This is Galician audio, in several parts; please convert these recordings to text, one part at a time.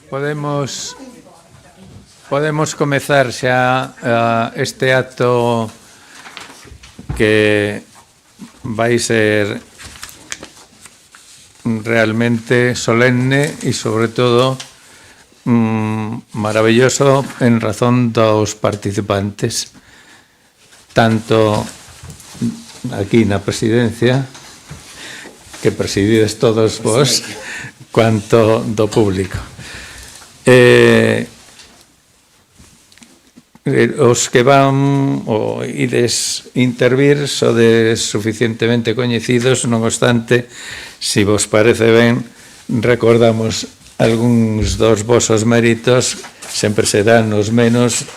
Podemos comezar xa este acto que vai ser realmente solemne e, sobre todo, maravilloso en razón dos participantes, tanto aquí na presidencia, que presidides todos vos, cuanto do público. Os que van ou ides intervir sodes suficientemente coñecidos, non obstante, se vos parece ben, recordamos algúns dos vosos méritos, sempre serán os menos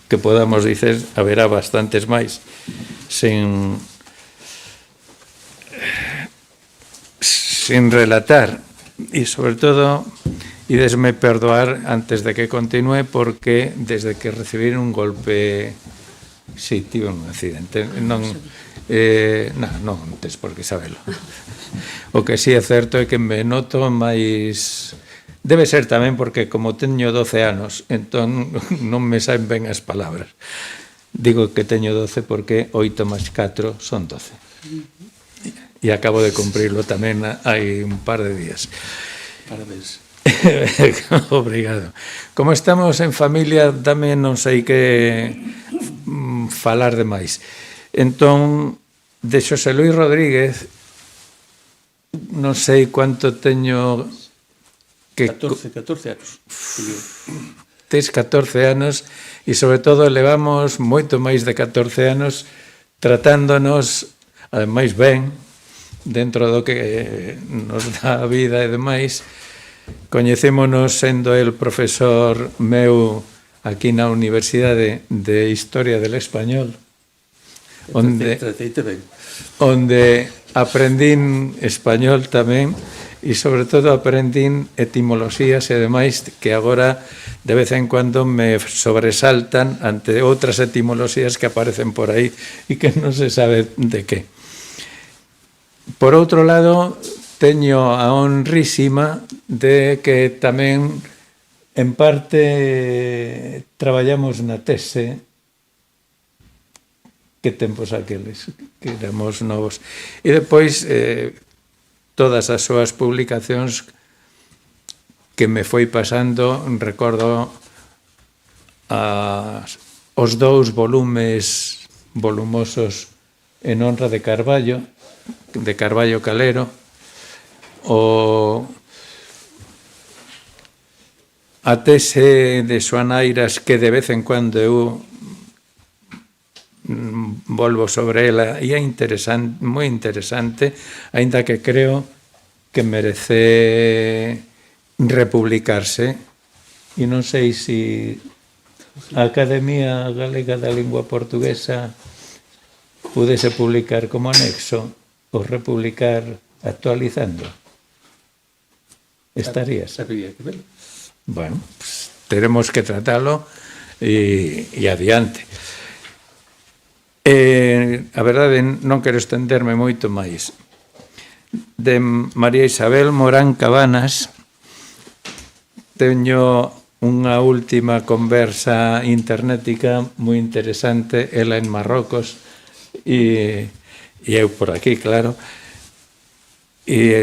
que podamos dicer, haberá bastantes máis, sin relatar, e sobre todo idesme perdoar antes de que continue, porque desde que recibir un golpe, si, tive un accidente, non tes por que sabelo. O que si é certo é que me noto máis, debe ser tamén porque como teño 12 anos, entón non me saen ben as palabras. Digo que teño 12 porque 8 máis 4 son 12. E acabo de cumprirlo tamén hai un par de días. Parabéns. Obrigado. Como estamos en familia, tamén non sei que falar de máis. Entón, de Xosé Luis Rodríguez, non sei quanto teño... 14 anos. Tes 14 anos e, sobre todo, levamos moito máis de 14 anos tratándonos, ademais ben, dentro do que nos dá a vida e demais. Coñecémonos sendo el profesor meu aquí na Universidade de Historia del Español, onde aprendín español tamén e, sobre todo, aprendín etimoloxías e demais que agora de vez en cuando me sobresaltan ante outras etimoloxías que aparecen por aí e que non se sabe de que. Por outro lado, teño a honrísima de que tamén, en parte, traballamos na tese. Que tempos aqueles, que éramos novos. E depois, todas as súas publicacións que me foi pasando, recordo os 2 volumes volumosos en honra de Carballo Calero, a tese de Xoanairas, que de vez en cando eu volvo sobre ela, e é moi interesante, aínda que creo que merece republicarse, e non sei se a Academia Galega da Lingua Portuguesa pudese publicar como anexo ou republicar actualizando. Estarías? Sabía que velo. Bueno, pues, teremos que tratalo e adiante. A verdade, non quero estenderme moito máis. De María Isabel Morán Cabanas teño unha última conversa internética moi interesante, ela en Marrocos e eu por aquí, claro, e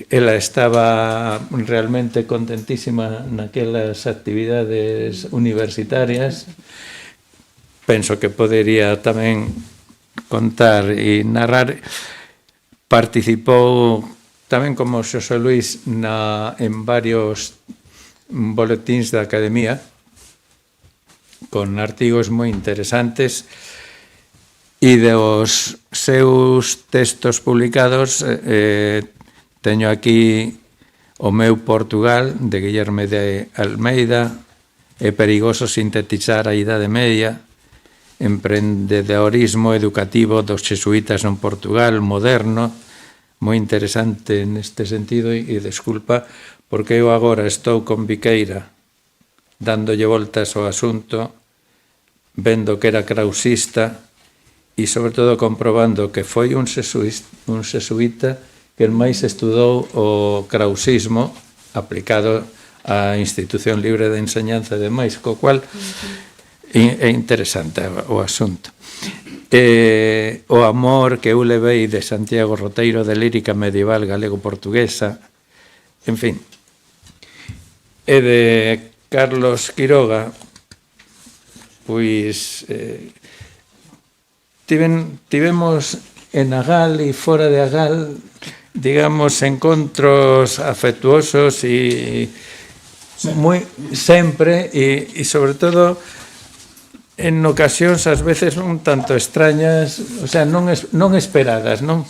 ela estaba realmente contentísima naquelas actividades universitarias. Penso que podería tamén contar e narrar. Participou tamén como Xosé Luis en varios boletíns da Academia con artigos moi interesantes, e dos seus textos publicados teño aquí o meu Portugal, de Guillerme de Almeida, É perigoso sintetizar a Idade Media, Emprendedorismo educativo dos xesuítas en Portugal, moderno, moi interesante neste sentido, e desculpa, porque eu agora estou con Viqueira dándolle voltas ao asunto, vendo que era krausista e, sobre todo, comprobando que foi un xesuíta que máis estudou o krausismo aplicado a institución libre de enseñanza e demais, co cual é interesante o asunto. O amor que eu levei de Santiago Roteiro, de lírica medieval galego-portuguesa, en fin. E de Carlos Quiroga, pois tivemos en Agal e fora de Agal, digamos, encontros afectuosos e moi sempre e sobre todo en ocasións ás veces un tanto extrañas, o sea, non esperadas, non?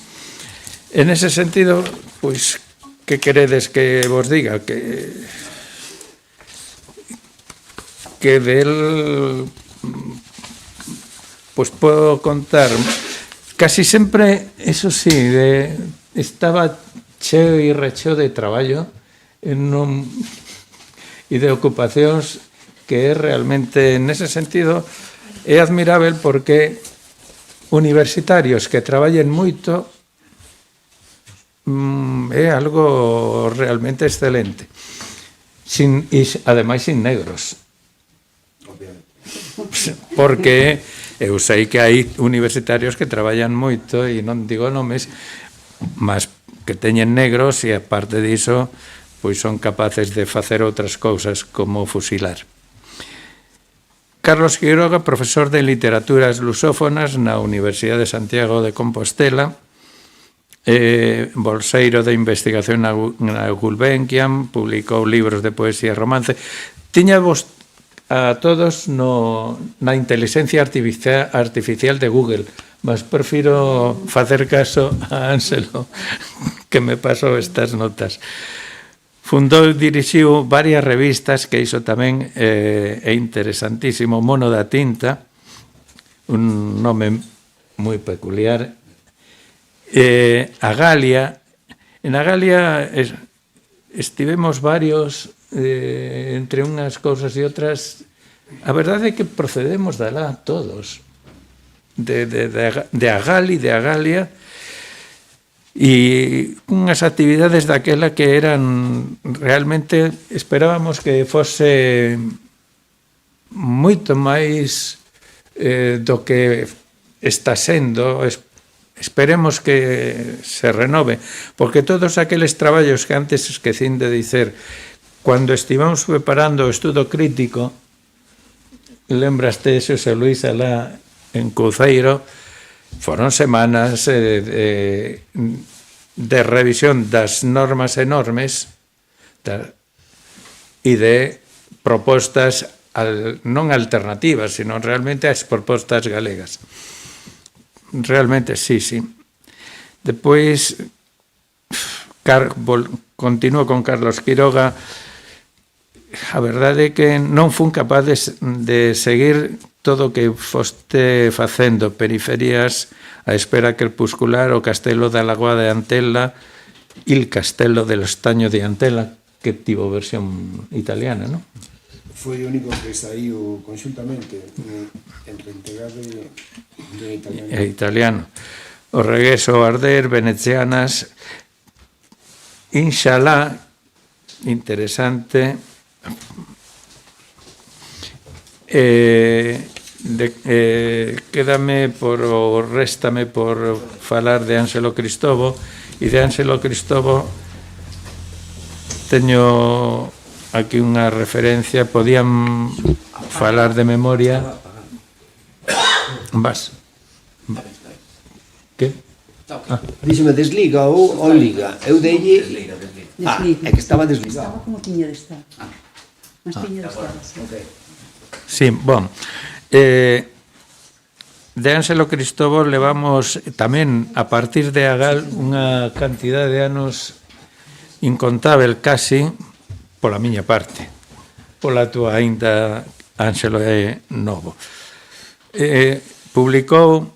En ese sentido, pois, que queredes que vos diga? Que del, pois, podo contar, casi sempre, eso sí, estaba cheo e recheo de traballo e de ocupacións, que é realmente, nese sentido, é admirável porque universitarios que traballen moito é algo realmente excelente. E ademais sin negros. Porque eu sei que hai universitarios que traballan moito e non digo nomes, mas que teñen negros e aparte diso, pois son capaces de facer outras cousas como fusilar. Carlos Quiroga, profesor de Literaturas Lusófonas na Universidade de Santiago de Compostela, bolseiro de investigación na Gulbenkian, publicou libros de poesía e romance. Tiñavos a todos na inteligencia artificial de Google, mas prefiro facer caso a Ángelo, que me pasou estas notas. Fundou e dirixiu varias revistas, que iso tamén é interesantísimo. Mono da Tinta, un nome moi peculiar. Agalia. En Agalia estivemos varios, entre unhas cousas e outras. A verdade é que procedemos de alá todos, de Agali, de Agalia, e unhas actividades daquela que eran realmente, esperábamos que fose moito máis do que está sendo. Esperemos que se renove, porque todos aqueles traballos que antes esquecín de dicer, cando estivamos preparando o estudo crítico, lembraste Xosé Luís alá en Couceiro, foron semanas de revisión das normas enormes e de propostas non alternativas, sino realmente as propostas galegas. Realmente, sí. Depois, continuo con Carlos Quiroga. A verdade é que non fun capaz de seguir todo o que foste facendo, Periferias, A Espera Crepuscular, O Castelo da Lagoa de Antela, Il Castello del Estaño de Antela, que tivo versión italiana, non? Foi o único que saiu conxuntamente entre integrado e italiano. Italiano. O Regreso ao Arder, Venecianas, Inshallah, interesante. Réstame por falar de Ángelo Cristovo, e de Ángelo Cristovo teño aquí unha referencia. Podían falar de memoria. Vas. Que? Díxeme desliga ou liga. Eu deille... é que estaba desligado. Estaba como tiña de estar. Mas tiña de estar, sí. Sí, bon. De Ángelo Cristovo levamos tamén, a partir de Agal, unha cantidad de anos incontável casi, pola miña parte. Pola túa aínda, Ángelo é novo. Publicou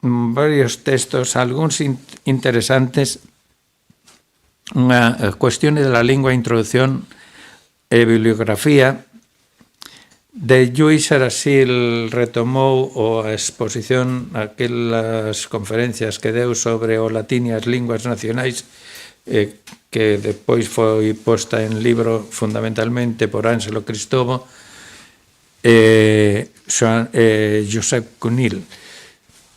varios textos, algúns interesantes, unha cuestión de la lingua, introducción e bibliografía. De Lluís Arasil retomou a exposición, aquelas conferencias que deu sobre o latín e as linguas nacionais que depois foi posta en libro fundamentalmente por Ángelo Cristovo e Josep Cunil,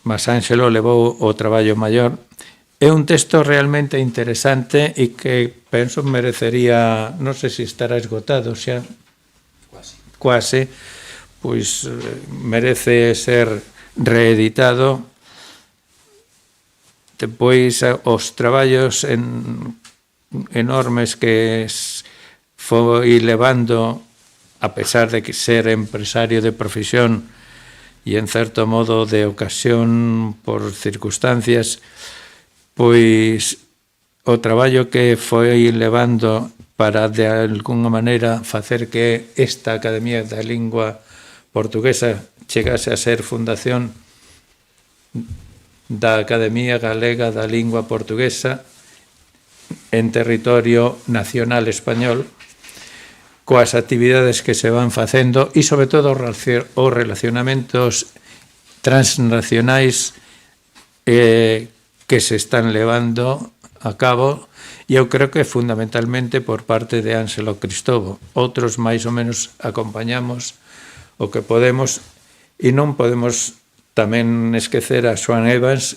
mas Ángelo levou o traballo maior. É un texto realmente interesante e que penso merecería, non sei se estará esgotado xa, quase, pois merece ser reeditado. Depois os traballos enormes que foi levando, a pesar de que ser empresario de profesión e en certo modo de ocasión por circunstancias, pois o traballo que foi levando para de alguna maneira facer que esta Academia da Lingua Portuguesa chegase a ser fundación da Academia Galega da Lingua Portuguesa en territorio nacional español, coas actividades que se van facendo e, sobre todo, os relacionamentos transnacionais que se están levando a cabo, e eu creo que fundamentalmente por parte de Ángelo Cristovo. Outros máis ou menos acompañamos o que podemos, e non podemos tamén esquecer a Swan Evans,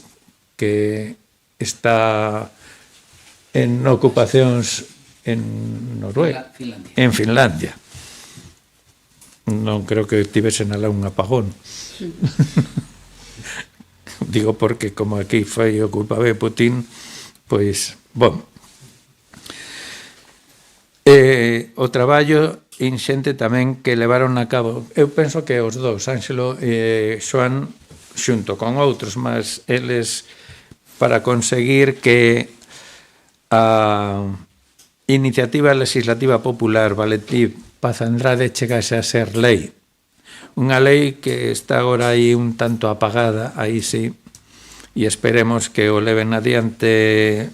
que está en ocupacións en Noruega, en Finlandia. Non creo que tivesen alá un apagón. Digo porque como aquí foi ocupado Putin, pois, bom. O traballo inxente tamén que levaron a cabo, eu penso que os dous, Ángelo e Xoan, xunto con outros, mas eles, para conseguir que a iniciativa legislativa popular Valentín Paz Andrade chegase a ser lei. Unha lei que está agora aí un tanto apagada, aí sí, e esperemos que o leven adiante,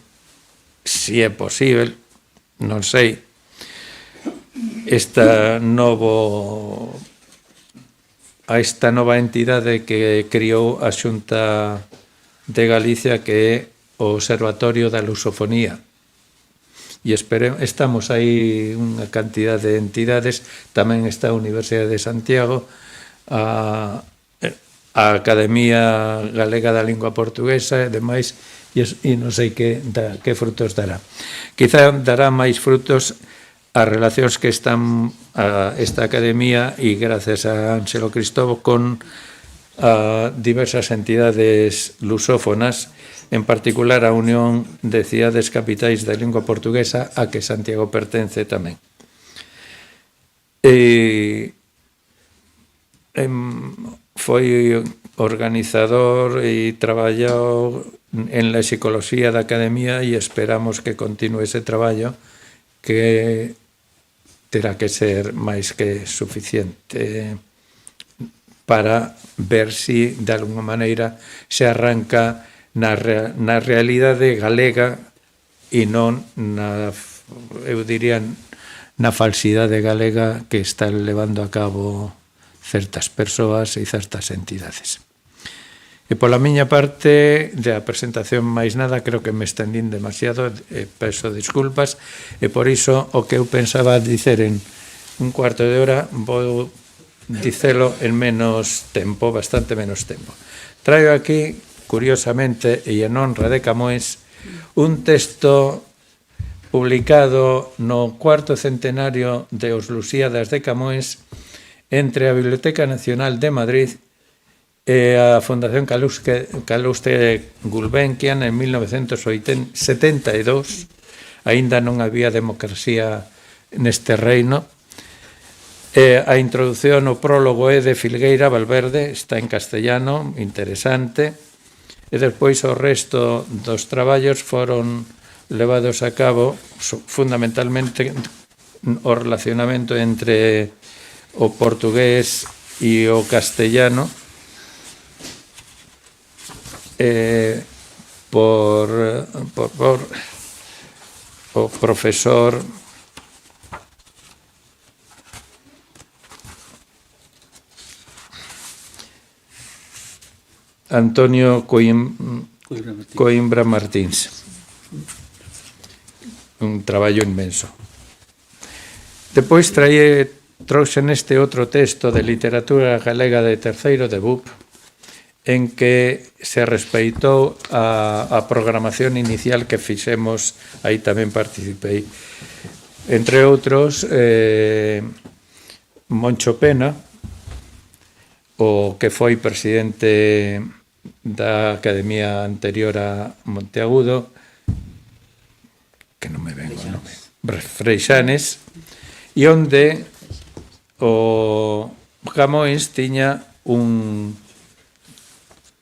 si é posible, non sei, esta nova entidade que criou a Xunta de Galicia, que é o Observatorio da Lusofonía. E estamos aí unha cantidad de entidades, tamén está a Universidade de Santiago, a Academia Galega da Lingua Portuguesa e demais, e non sei que frutos dará. Quizá dará máis frutos as relacións que están esta academia e gracias a Ángelo Cristovo con diversas entidades lusófonas, en particular a Unión de Cidades Capitais da Lingua Portuguesa, a que Santiago pertence tamén. Foi organizador e traballou en la psicología da academia e esperamos que continue ese traballo, que terá que ser máis que suficiente para ver si de alguna maneira se arranca na realidade galega e non eu diría na falsidade galega que están levando a cabo certas persoas e certas entidades. E pola miña parte, da presentación máis nada, creo que me estendín demasiado, peço disculpas, e por iso o que eu pensaba dicer en un cuarto de hora vou dicelo en menos tempo, bastante menos tempo. Traio aquí, curiosamente, e en honra de Camões, un texto publicado no cuarto centenario de Os Lusíadas de Camões entre a Biblioteca Nacional de Madrid e a Fundación Calouste Gulbenkian en 1972. Aínda non había democracia neste reino. A introdución, o prólogo é de Filgueira Valverde, está en castellano, interesante, e despois o resto dos traballos foron levados a cabo fundamentalmente o relacionamento entre o portugués e o castellano por o profesor Antonio Coimbra Martins. traballo inmenso. Depois trouxe neste outro texto de literatura galega de terceiro de BUP, en que se respeitou a programación inicial que fixemos, aí tamén participei. Entre outros, Moncho Pena, o que foi presidente da Academia anterior a Monteagudo, que non me ven o nome, Freixanes, e onde o Camões tiña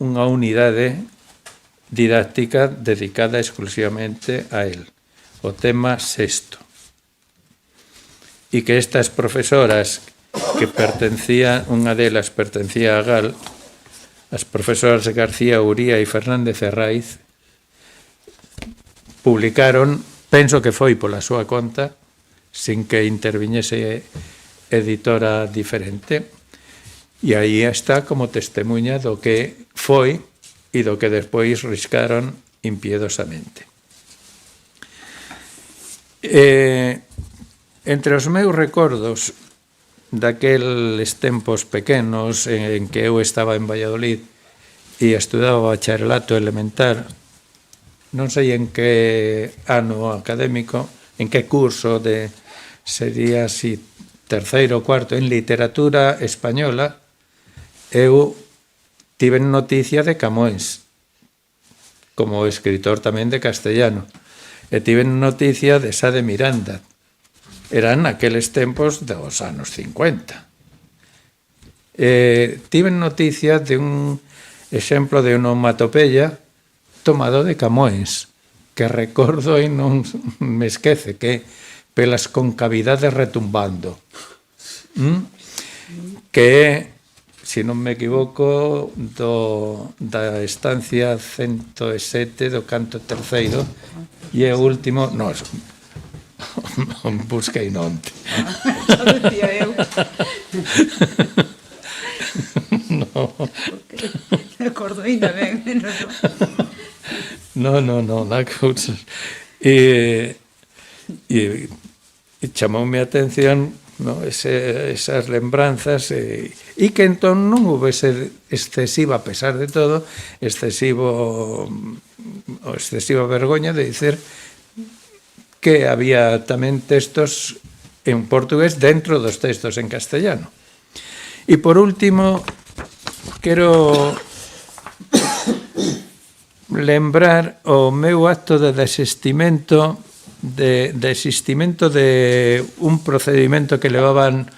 unha unidade didáctica dedicada exclusivamente a él, o tema sexto. E que estas profesoras que pertencían, unha delas pertencía a GAL, as profesoras García Uría e Fernández Herraiz, publicaron, penso que foi pola súa conta, sin que interviñese editora diferente, e aí está como testemunha do que foi e do que despois riscaron impiedosamente. Entre os meus recordos daqueles tempos pequenos en que eu estaba en Valladolid e estudaba bacharelato elemental, non sei en que ano académico, en que curso sería así terceiro ou cuarto en literatura española, eu tive noticia de Camões, como escritor tamén de castellano, e tive noticia de Sá de Miranda. Eran aqueles tempos dos anos 50. Tive noticia de un exemplo de onomatopeya tomado de Camões, que recordo e non me esquece, que pelas concavidades retumbando, que é, se non me equivoco, da estancia 107 do canto terceiro, e o último, non, busquei nonte. Xa decía eu. No. Me acordo ainda ben, menos Non, na cousa. E chamoume a atención, no, esas lembranzas, e que entón non houvese excesiva, a pesar de todo, excesiva vergoña de dicer que había tamén textos en portugués dentro dos textos en castellano. E por último, quero lembrar o meu acto de desistimento de un procedimento que levaban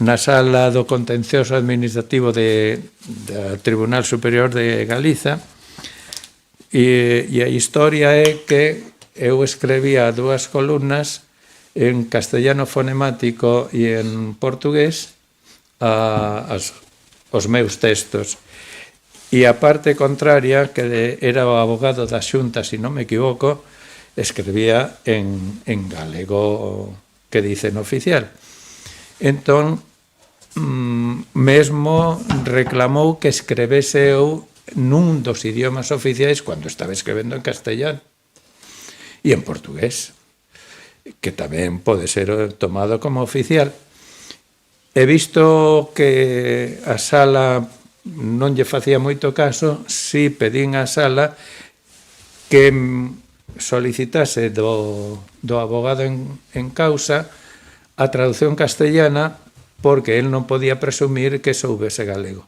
na sala do contencioso administrativo do Tribunal Superior de Galiza, e a historia é que eu escribía 2 columnas en castellano fonemático e en portugués os meus textos. E a parte contraria, que era o abogado da Xunta, se non me equivoco, escribía en galego, que dicen oficial. Entón, mesmo reclamou que escrevese eu nun dos idiomas oficiais cando estaba escrevendo en castellano e en portugués, que tamén pode ser tomado como oficial. He visto que a sala non lle facía moito caso, si pedín á sala que solicitase do abogado en causa a traducción castellana, porque él non podía presumir que soubese galego.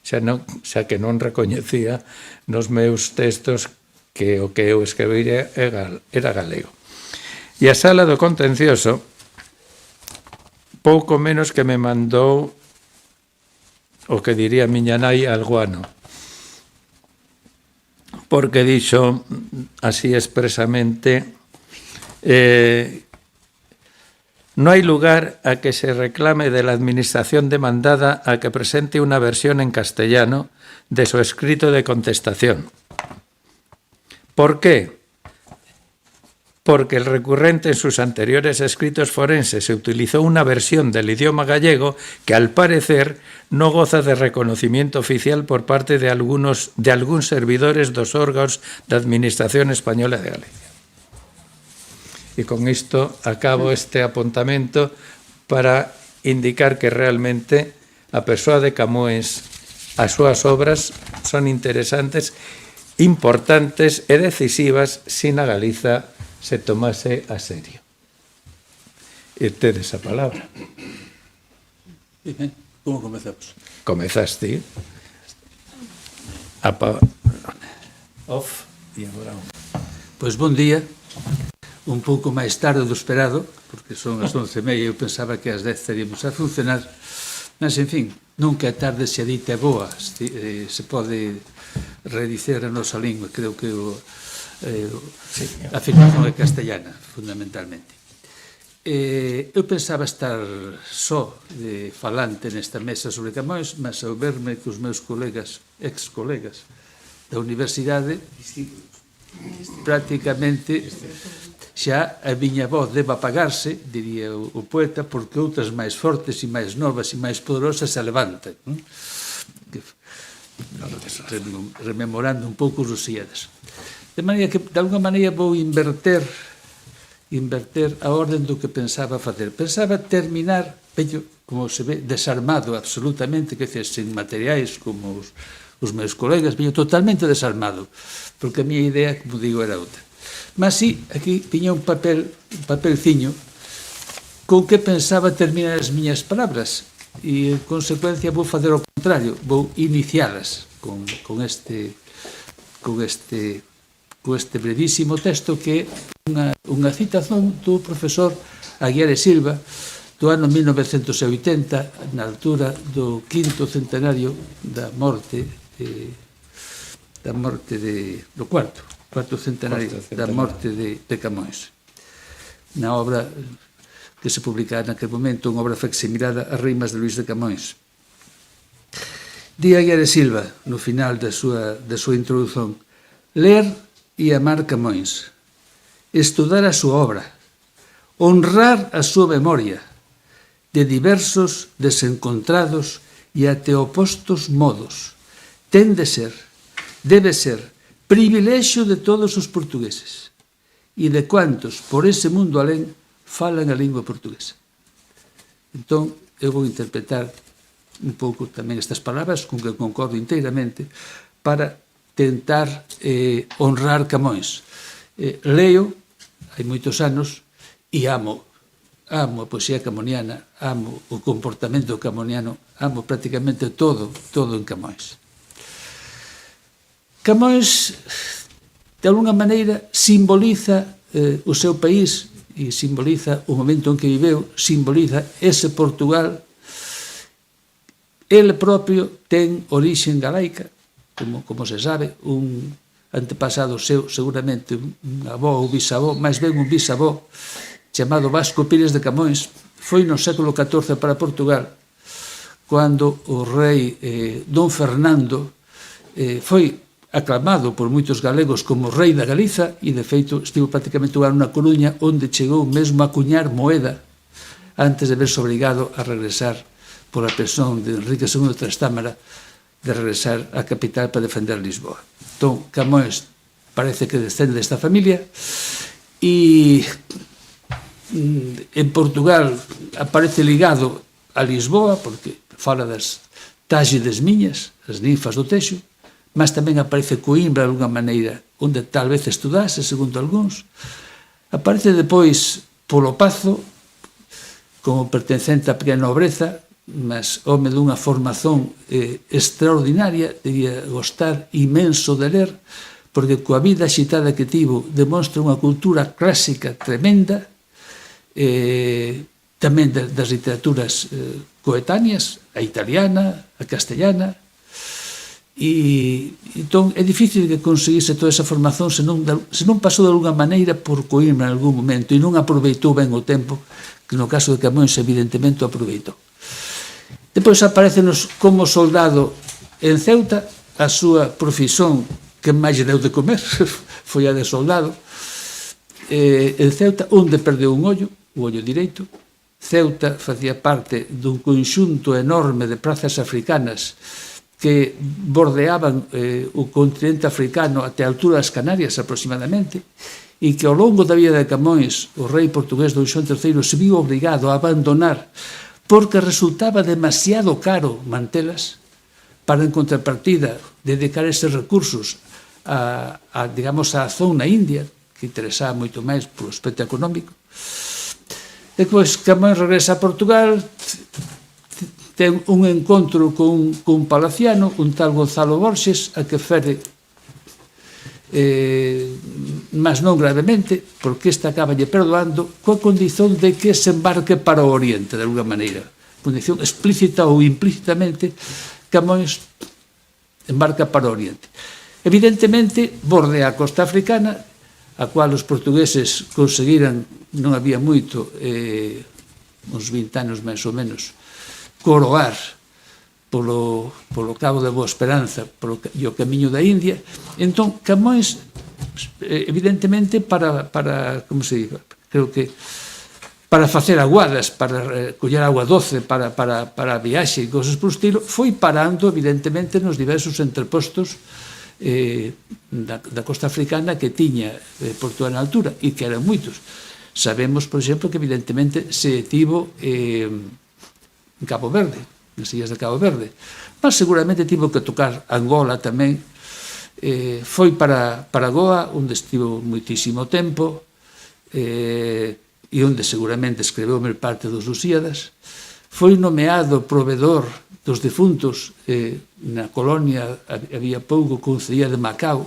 Xa que non recoñecía nos meus textos que o que eu escribira era galego. E a sala do contencioso pouco menos que me mandou o que diría miña nai alguano, porque dixo así expresamente: no hay lugar a que se reclame de la administración demandada a que presente una versión en castellano de su escrito de contestación. ¿Por qué? Porque el recurrente en sus anteriores escritos forenses se utilizó una versión del idioma gallego que, al parecer, no goza de reconocimiento oficial por parte de algúns servidores dos órganos da Administración Española de Galicia. E con isto acabo este apuntamento para indicar que realmente a persoa de Camões, as súas obras son interesantes, importantes e decisivas se na Galiza se tomase a serio. E tedes a palabra. Ben, como comezamos? Comezaste. Off e agora on. Pois bon día, un pouco máis tarde do esperado, porque son as 11:30 e eu pensaba que ás 10 estaríamos a funcionar, mas, en fin, nunca a tarde se dita é boa, se pode redicer a nosa lingua, creo que a afirmación é castellana, fundamentalmente. Eu pensaba estar só de falante nesta mesa sobre Camões, mas ao verme que os meus colegas, ex-colegas da universidade, prácticamente xa a miña voz debe apagarse, diría o poeta, porque outras máis fortes e máis novas e máis poderosas se levantan. Rememorando un pouco os Lusíadas. De maneira que, de alguma maneira, vou inverter a orden do que pensaba facer. Pensaba terminar, como se ve, desarmado absolutamente, que sen materiais como os meus colegas, viño totalmente desarmado, porque a miña idea, como digo, era outra. Mas sí, aquí viña un papelciño con que pensaba terminar as miñas palabras e, en consecuencia, vou fazer o contrario, vou inicialas con este brevísimo texto que é unha citación do profesor Aguiar e Silva do ano 1980, na altura do quinto centenario da morte do cuarto centenario da morte de Camões, na obra que se publicara naquele momento, unha obra facsimilada, As rimas de Luís de Camões. Di Aguiar e Silva, no final da súa introdución: ler e amar Camões, estudar a súa obra, honrar a súa memoria, de diversos, desencontrados e até opostos modos, ten de ser, debe ser, privilexio de todos os portugueses e de cuantos por ese mundo alén falan a lingua portuguesa. Entón, eu vou interpretar un pouco tamén estas palabras, con que concordo inteiramente, para tentar honrar Camões. Leo, hai moitos anos, e amo a poesía camoniana, amo o comportamento camoniano, amo prácticamente todo en Camões. Camões, de alguna maneira, simboliza o seu país e simboliza o momento en que viveu, simboliza ese Portugal. Ele propio ten orixe galaica, como se sabe, un antepasado seu, seguramente un avó ou bisavó, máis ben un bisavó, chamado Vasco Pires de Camões, foi no século XIV para Portugal, cando o rei Dom Fernando foi aclamado por moitos galegos como rei da Galiza e, de feito, estivo prácticamente un ano na Coruña, onde chegou mesmo a cuñar moeda antes de verse obrigado a regresar por a presión de Enrique II de Trastámara, de regresar á capital para defender Lisboa. Entón, Camões parece que descende desta familia e en Portugal aparece ligado a Lisboa porque fala das táxides miñas, as ninfas do Texo, mas tamén aparece Coimbra de alguna maneira, onde tal vez estudase, segundo algúns. Aparece depois polo Pazo, como pertencente á pequena nobreza, mas home dunha formación extraordinaria, debía gostar imenso de ler, porque coa vida axitada que tivo demonstra unha cultura clásica tremenda, tamén das literaturas coetáneas, a italiana, a castellana, e entón é difícil que conseguise toda esa formación se non pasou de alguna maneira por Coimbra en algún momento e non aproveitou ben o tempo, que no caso de Camões evidentemente o aproveitou. Depois aparecenos como soldado en Ceuta, a súa profesión que máis lle deu de comer foi a de soldado en Ceuta, onde perdeu un ollo, o ollo direito. Ceuta facía parte dun conxunto enorme de prazas africanas que bordeaban o continente africano até a altura das Canarias aproximadamente, e que ao longo da vida de Camões o rei portugués Don Xoán III se viu obrigado a abandonar porque resultaba demasiado caro mantelas, para en contrapartida dedicar estes recursos digamos, a zona india, que interesaba moito máis polo aspecto económico. Depois Camões regresa a Portugal, ten un encontro cun palaciano, un tal Gonzalo Borges, a que fere mas non gravemente, porque este acaballe perdoando coa condición de que se embarque para o Oriente, de alguna maneira. Condición explícita ou implícitamente, Camões embarca para o Oriente. Evidentemente, bordea a costa africana, a cual os portugueses conseguiran, non había moito, uns 20 anos máis ou menos, coroar polo Cabo de Boa Esperanza e o camiño da India. Entón, Camões, evidentemente, como se diga, creo que para facer aguadas, para coller agua doce, para a viaxe e cosas por estilo, foi parando, evidentemente, nos diversos entrepostos da costa africana que tiña Portugal na altura, e que eran moitos. Sabemos, por exemplo, que evidentemente se detivo en Cabo Verde, nas illas de Cabo Verde, mas seguramente tivo que tocar Angola tamén. Foi para Goa, onde estivo moitísimo tempo, e onde seguramente escreveu a maior parte dos Lusíadas. Foi nomeado provedor dos defuntos na colonia, había pouco, concedida de Macao,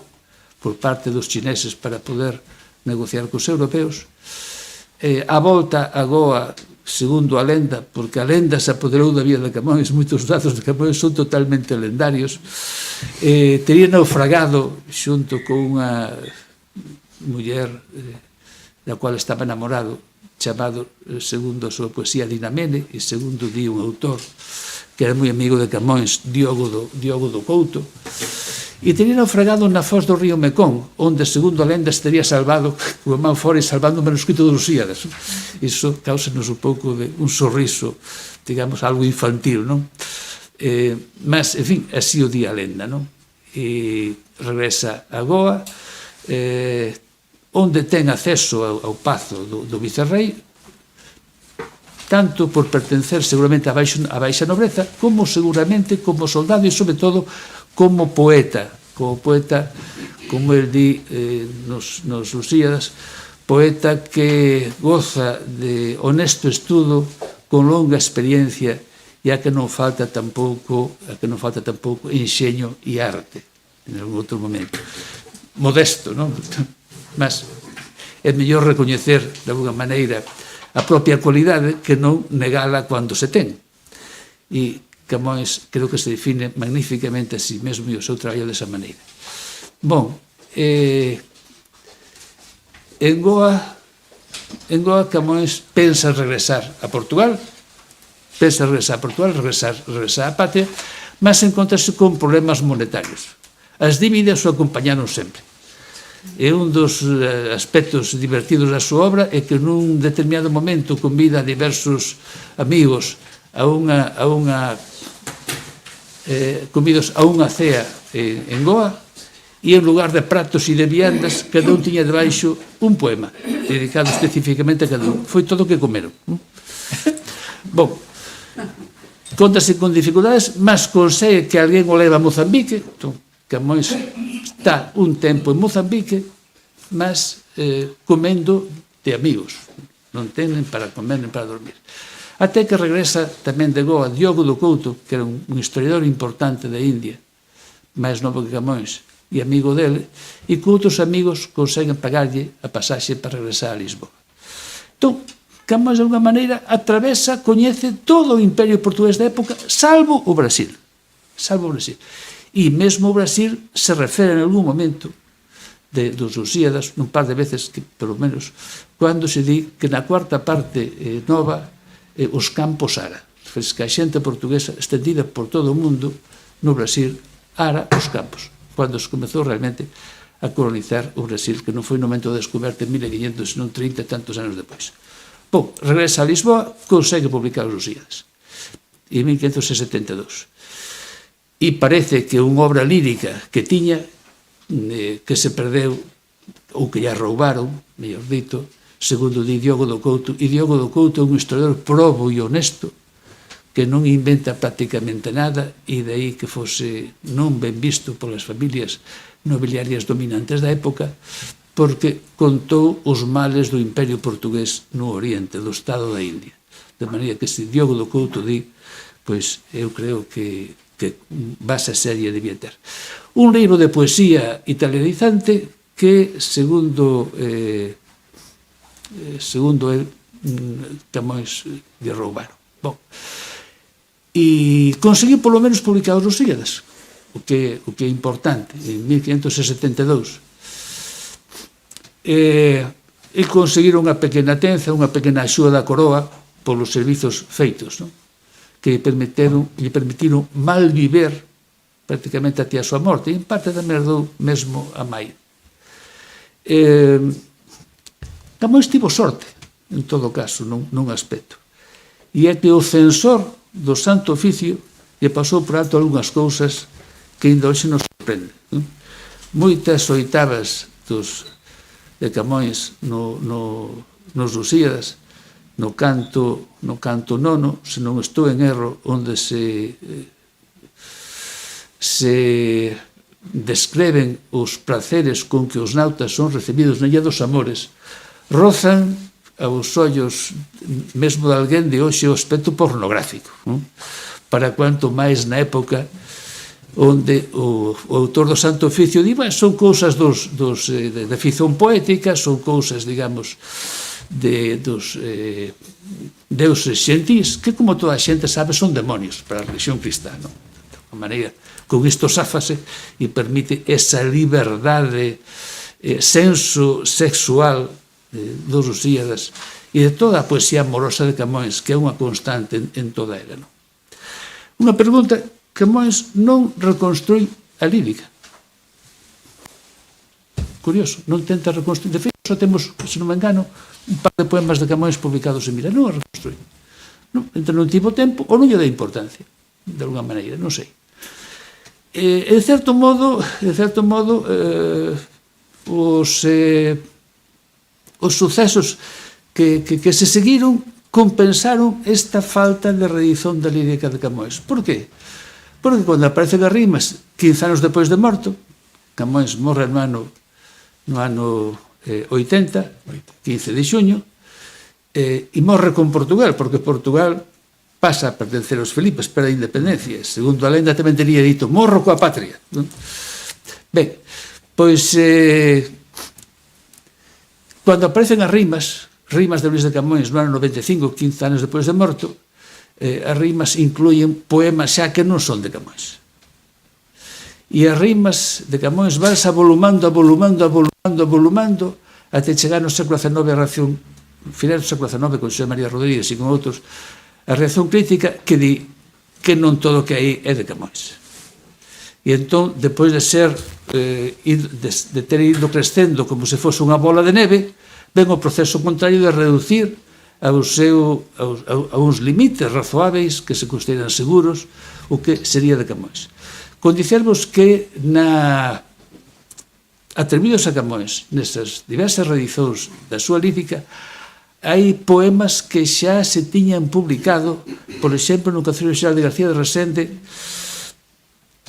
por parte dos chineses para poder negociar cos europeos. A volta a Goa, segundo a lenda, porque a lenda se apoderou da vida de Camões, moitos datos de Camões son totalmente lendarios, teria naufragado xunto con unha muller da cual estaba enamorado, chamado, segundo a súa poesía, Dinamene, e segundo di un autor que era moi amigo de Camões, Diogo do Couto, e teria naufragado na foz do río Mekong, onde, segundo a lenda, estaría salvado, o man fora e salvando o manuscrito dos Lusíadas. Iso causa-nos un pouco de un sorriso, digamos, algo infantil, non? Mas, en fin, así o di a lenda, non? E regresa a Goa, onde ten acceso ao pazo do vicerrei, tanto por pertencer seguramente a baixa nobreza, como seguramente como soldado e, sobre todo, como poeta, como el di nos Lusíadas, poeta que goza de honesto estudo, con longa experiencia, e a que non falta tampouco enxeño e arte, en algún outro momento. Modesto, non? Mas é mellor recoñecer, de alguna maneira, a propia cualidade que non negala cando se ten. E Camões creo que se define magníficamente a si mesmo e o seu traballo desa maneira. Bon, en Goa Camões pensa regresar a Portugal, regresar a patria, mas encontrase con problemas monetarios. As dívidas o acompañaron sempre. E un dos aspectos divertidos da súa obra é que nun determinado momento convida a diversos amigos convidos a unha cea en Goa, e en lugar de pratos e de viandas, cada un tiña debaixo un poema dedicado especificamente a cada un. Foi todo o que comeron. Bon, contase con dificultades, mas consegue que alguén o leva a Mozambique. Entón, Camões está un tempo en Mozambique, mas comendo de amigos, non tenen para comer nem para dormir. Até que regresa tamén de Goa Diogo do Couto, que era un historiador importante da India, máis novo que Camões, e amigo dele, e que outros amigos conseguen pagarlle a pasaxe para regresar a Lisboa. Entón, Camões, de alguma maneira, atravesa, coñece todo o imperio portugués da época, salvo o Brasil. E mesmo o Brasil se refere en algún momento dos Lusíadas, un par de veces, que pelo menos, cando se di que na cuarta parte nova os campos ara. Que a xente portuguesa extendida por todo o mundo no Brasil ara os campos, cando se comezou realmente a colonizar o Brasil, que non foi no momento de descoberta en 1500, senón 30 e tantos anos depois. Bom, regresa a Lisboa, consegue publicar os Lusíadas, en 1572. e parece que unha obra lírica que tiña que se perdeu ou que lle roubaron, mellor dito, segundo di Diogo do Couto, e Diogo do Couto é un historiador probo e honesto que non inventa prácticamente nada e de aí que fose non ben visto polas familias nobiliarias dominantes da época, porque contou os males do Imperio Portugués no Oriente, do Estado da India. De maneira que se Diogo do Couto di, pois eu creo que base seria debía ter. Un libro de poesía italianizante que, segundo el, Camões lle roubaron. Bon. E conseguiu polo menos publicar os Lusíadas, o que é importante, en 1572. E conseguiron unha pequena tenza, unha pequena axuda da coroa polos servizos feitos, non? Que lle permitiron malviver prácticamente até a súa morte, e en parte tamén herdou mesmo a mãe. Camões tivo sorte, en todo caso, nun aspecto, e é que o censor do Santo Oficio lle pasou por alto algunhas cousas que ainda hoxe nos sorprende. Moitas oitavas de Camões nos Lusíadas, no canto nono, se non estou en erro, onde se descreven os placeres con que os nautas son recibidos na Illa dos Amores, rozan aos ollos mesmo de alguén de hoxe o aspecto pornográfico, para cuanto máis na época onde o autor do Santo Oficio di, son cousas de ficción poética, son cousas, digamos, dos deuses xentís, que, como toda a xente sabe, son demonios para a religión cristá. De alguma maneira, con isto sáfase e permite esa liberdade, senso sexual dos Lusíadas e de toda a poesía amorosa de Camões, que é unha constante en toda ela. Unha pregunta: Camões non reconstrui a lírica. Curioso, non tenta reconstruir. De feito, só temos, se non me engano, un par de poemas de Camões publicados en Mira. Non a reconstrui. Entre non tivo tempo ou non lle dá importancia, de alguna maneira, non sei. En certo modo, os sucesos que se seguiron compensaron esta falta de reedición da lírica de Camões. Por qué? Porque cando aparecen as rimas 15 anos depois de morto, Camões morre no ano 80, 15 de xuño, e morre con Portugal, porque Portugal pasa a pertencer aos Filipes para a independencia. Segundo a lenda tamén teria dito, morro coa patria. Ben, pois cando aparecen as rimas de Luís de Camões no ano 95, 15 anos depois de morto, as rimas incluyen poemas xa que non son de Camões. E as rimas de Camões vanse avolumando até chegar no século XIX a reacción final do século XIX con Xosé María Rodríguez e con outros, a reacción crítica que di que non todo o que hai é de Camões. E entón, depois de ter ido crescendo como se fose unha bola de neve, ven o proceso contrario de reducir a uns limites razoáveis que se consideran seguros o que sería de Camões. Con dicervos que atribuídos a Camões nesas diversas reedicións da súa lírica, hai poemas que xa se tiñan publicado, por exemplo, no Canciller Xeral de García de Resende,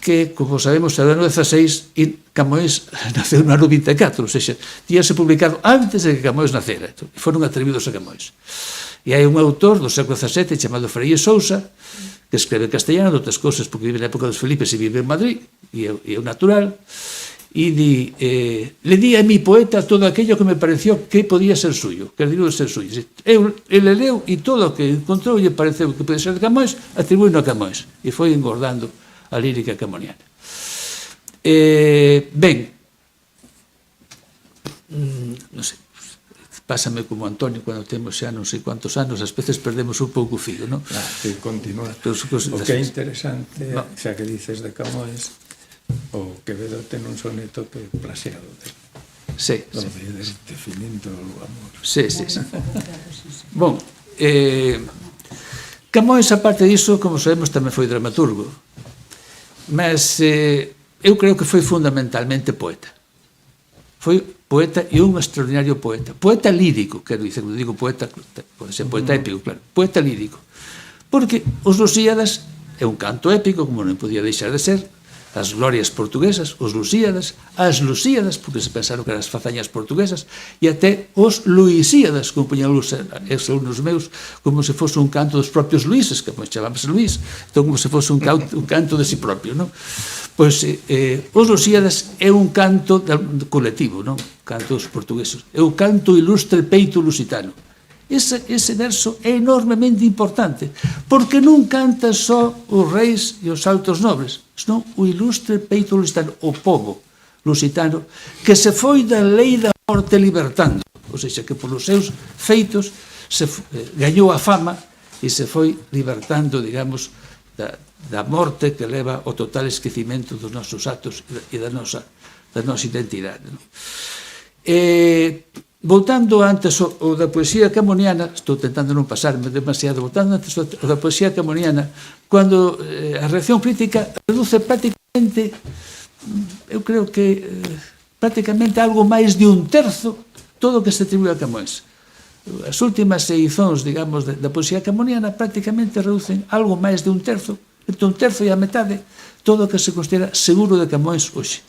que, como sabemos, era no 16 e Camões naceu no ano 24, ou seja, tíase publicado antes de que Camões nacera, e foron atribuídos a Camões. E hai un autor do século XVII chamado Freire Sousa, que escreve en castellano, de outras cousas, porque vive na época dos Filipes e vive en Madrid, e é o natural, e di, le di a mi poeta todo aquello que me pareció que podía ser suyo, que debió ser suyo. Ele leu e todo o que encontrou lle pareceu que pode ser de Camões, atribuíno a Camões, e foi engordando a lírica camoniana. Ben, non sei, pásame como Antonio cando temos xa non sei cuántos anos, ás veces perdemos un pouco o fío, non? Sí, continúa. O que é interesante, xa que dices de Camões, o Quevedo ten un soneto que é plaseado de definindo o amor. Sí. Bon, Camões, aparte disso, como sabemos, tamén foi dramaturgo. mas eu creo que foi fundamentalmente poeta. Foi poeta e un extraordinario poeta. Poeta lírico, quero dizer, non digo poeta, pode ser poeta épico, claro, poeta lírico. Porque os Lusíadas é un canto épico, como non podía deixar de ser, as glorias portuguesas, os Lusíadas, as Lusíadas, porque se pensaron que eran as fazañas portuguesas, e até os Luisíadas, como poñan os alumnos meus, como se fose un canto dos propios Luíses, que chamámos Luís, entón como se fose un canto de si propio, non? Pois os Lusíadas é un canto colectivo, non? Canto dos portugueses. É o canto ilustre peito lusitano. Ese verso é enormemente importante, porque non cantan só os reis e os altos nobres, senón o ilustre peito lusitano, o pobo lusitano, que se foi da lei da morte libertando, ou seja, que polos seus feitos gañou a fama e se foi libertando, digamos, da morte que leva ao total esquecimento dos nosos actos e da nosa identidade. Voltando antes o da poesía camoniana, estou tentando non pasarme demasiado, voltando antes o da poesía camoniana, cando a reacción crítica reduce prácticamente, eu creo que prácticamente algo máis de un terzo todo o que se atribui a Camões. As últimas edicións, digamos, da poesía camoniana prácticamente reducen algo máis de un terzo, entre un terzo e a metade, todo o que se considera seguro de Camões hoxe.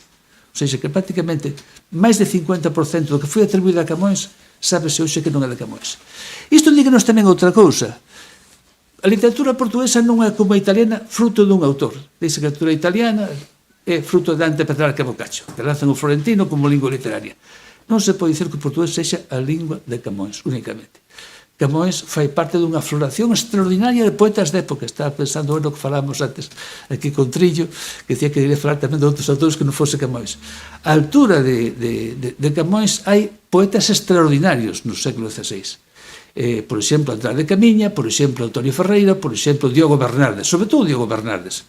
Ou seja, que prácticamente máis de 50% do que foi atribuído a Camões sábese hoxe que non é de Camões. Isto díganos tamén outra cousa. A literatura portuguesa non é como a italiana fruto dun autor. Dice que a literatura italiana é fruto de Dante, Petrarca e Boccaccio, que lanzan o florentino como lingua literaria. Non se pode dicer que o portugués sexa a lingua de Camões, únicamente. Camões fai parte dunha floración extraordinaria de poetas de época. Estaba pensando no que falamos antes aquí con Trillo, que dicía que quería falar tamén de outros autores que non fose Camões. A altura de Camões hai poetas extraordinarios no século XVI. Por exemplo, Andrade Camiña, por exemplo, Antonio Ferreira, por exemplo, Diogo Bernardes, sobre todo Diogo Bernardes.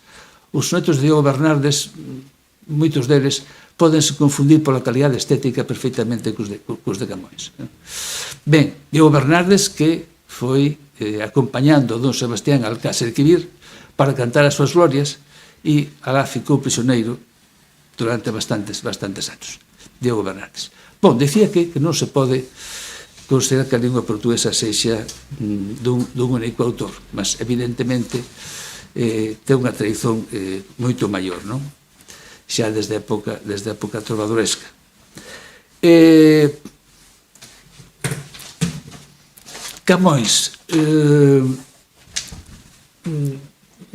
Os sonetos de Diogo Bernardes, moitos deles, pódense confundir pola calidade estética perfectamente cos de Camões. Ben, Diogo Bernardes que foi acompañando a don Sebastián Alcácer Quibir para cantar as súas glorias e alá ficou prisioneiro durante bastantes anos. Diogo Bernardes. Bom, decía que non se pode considerar que a lingua portuguesa sexa dun único autor, mas evidentemente ten unha tradición moito maior, non? Xa desde a época trovadoresca. Camões,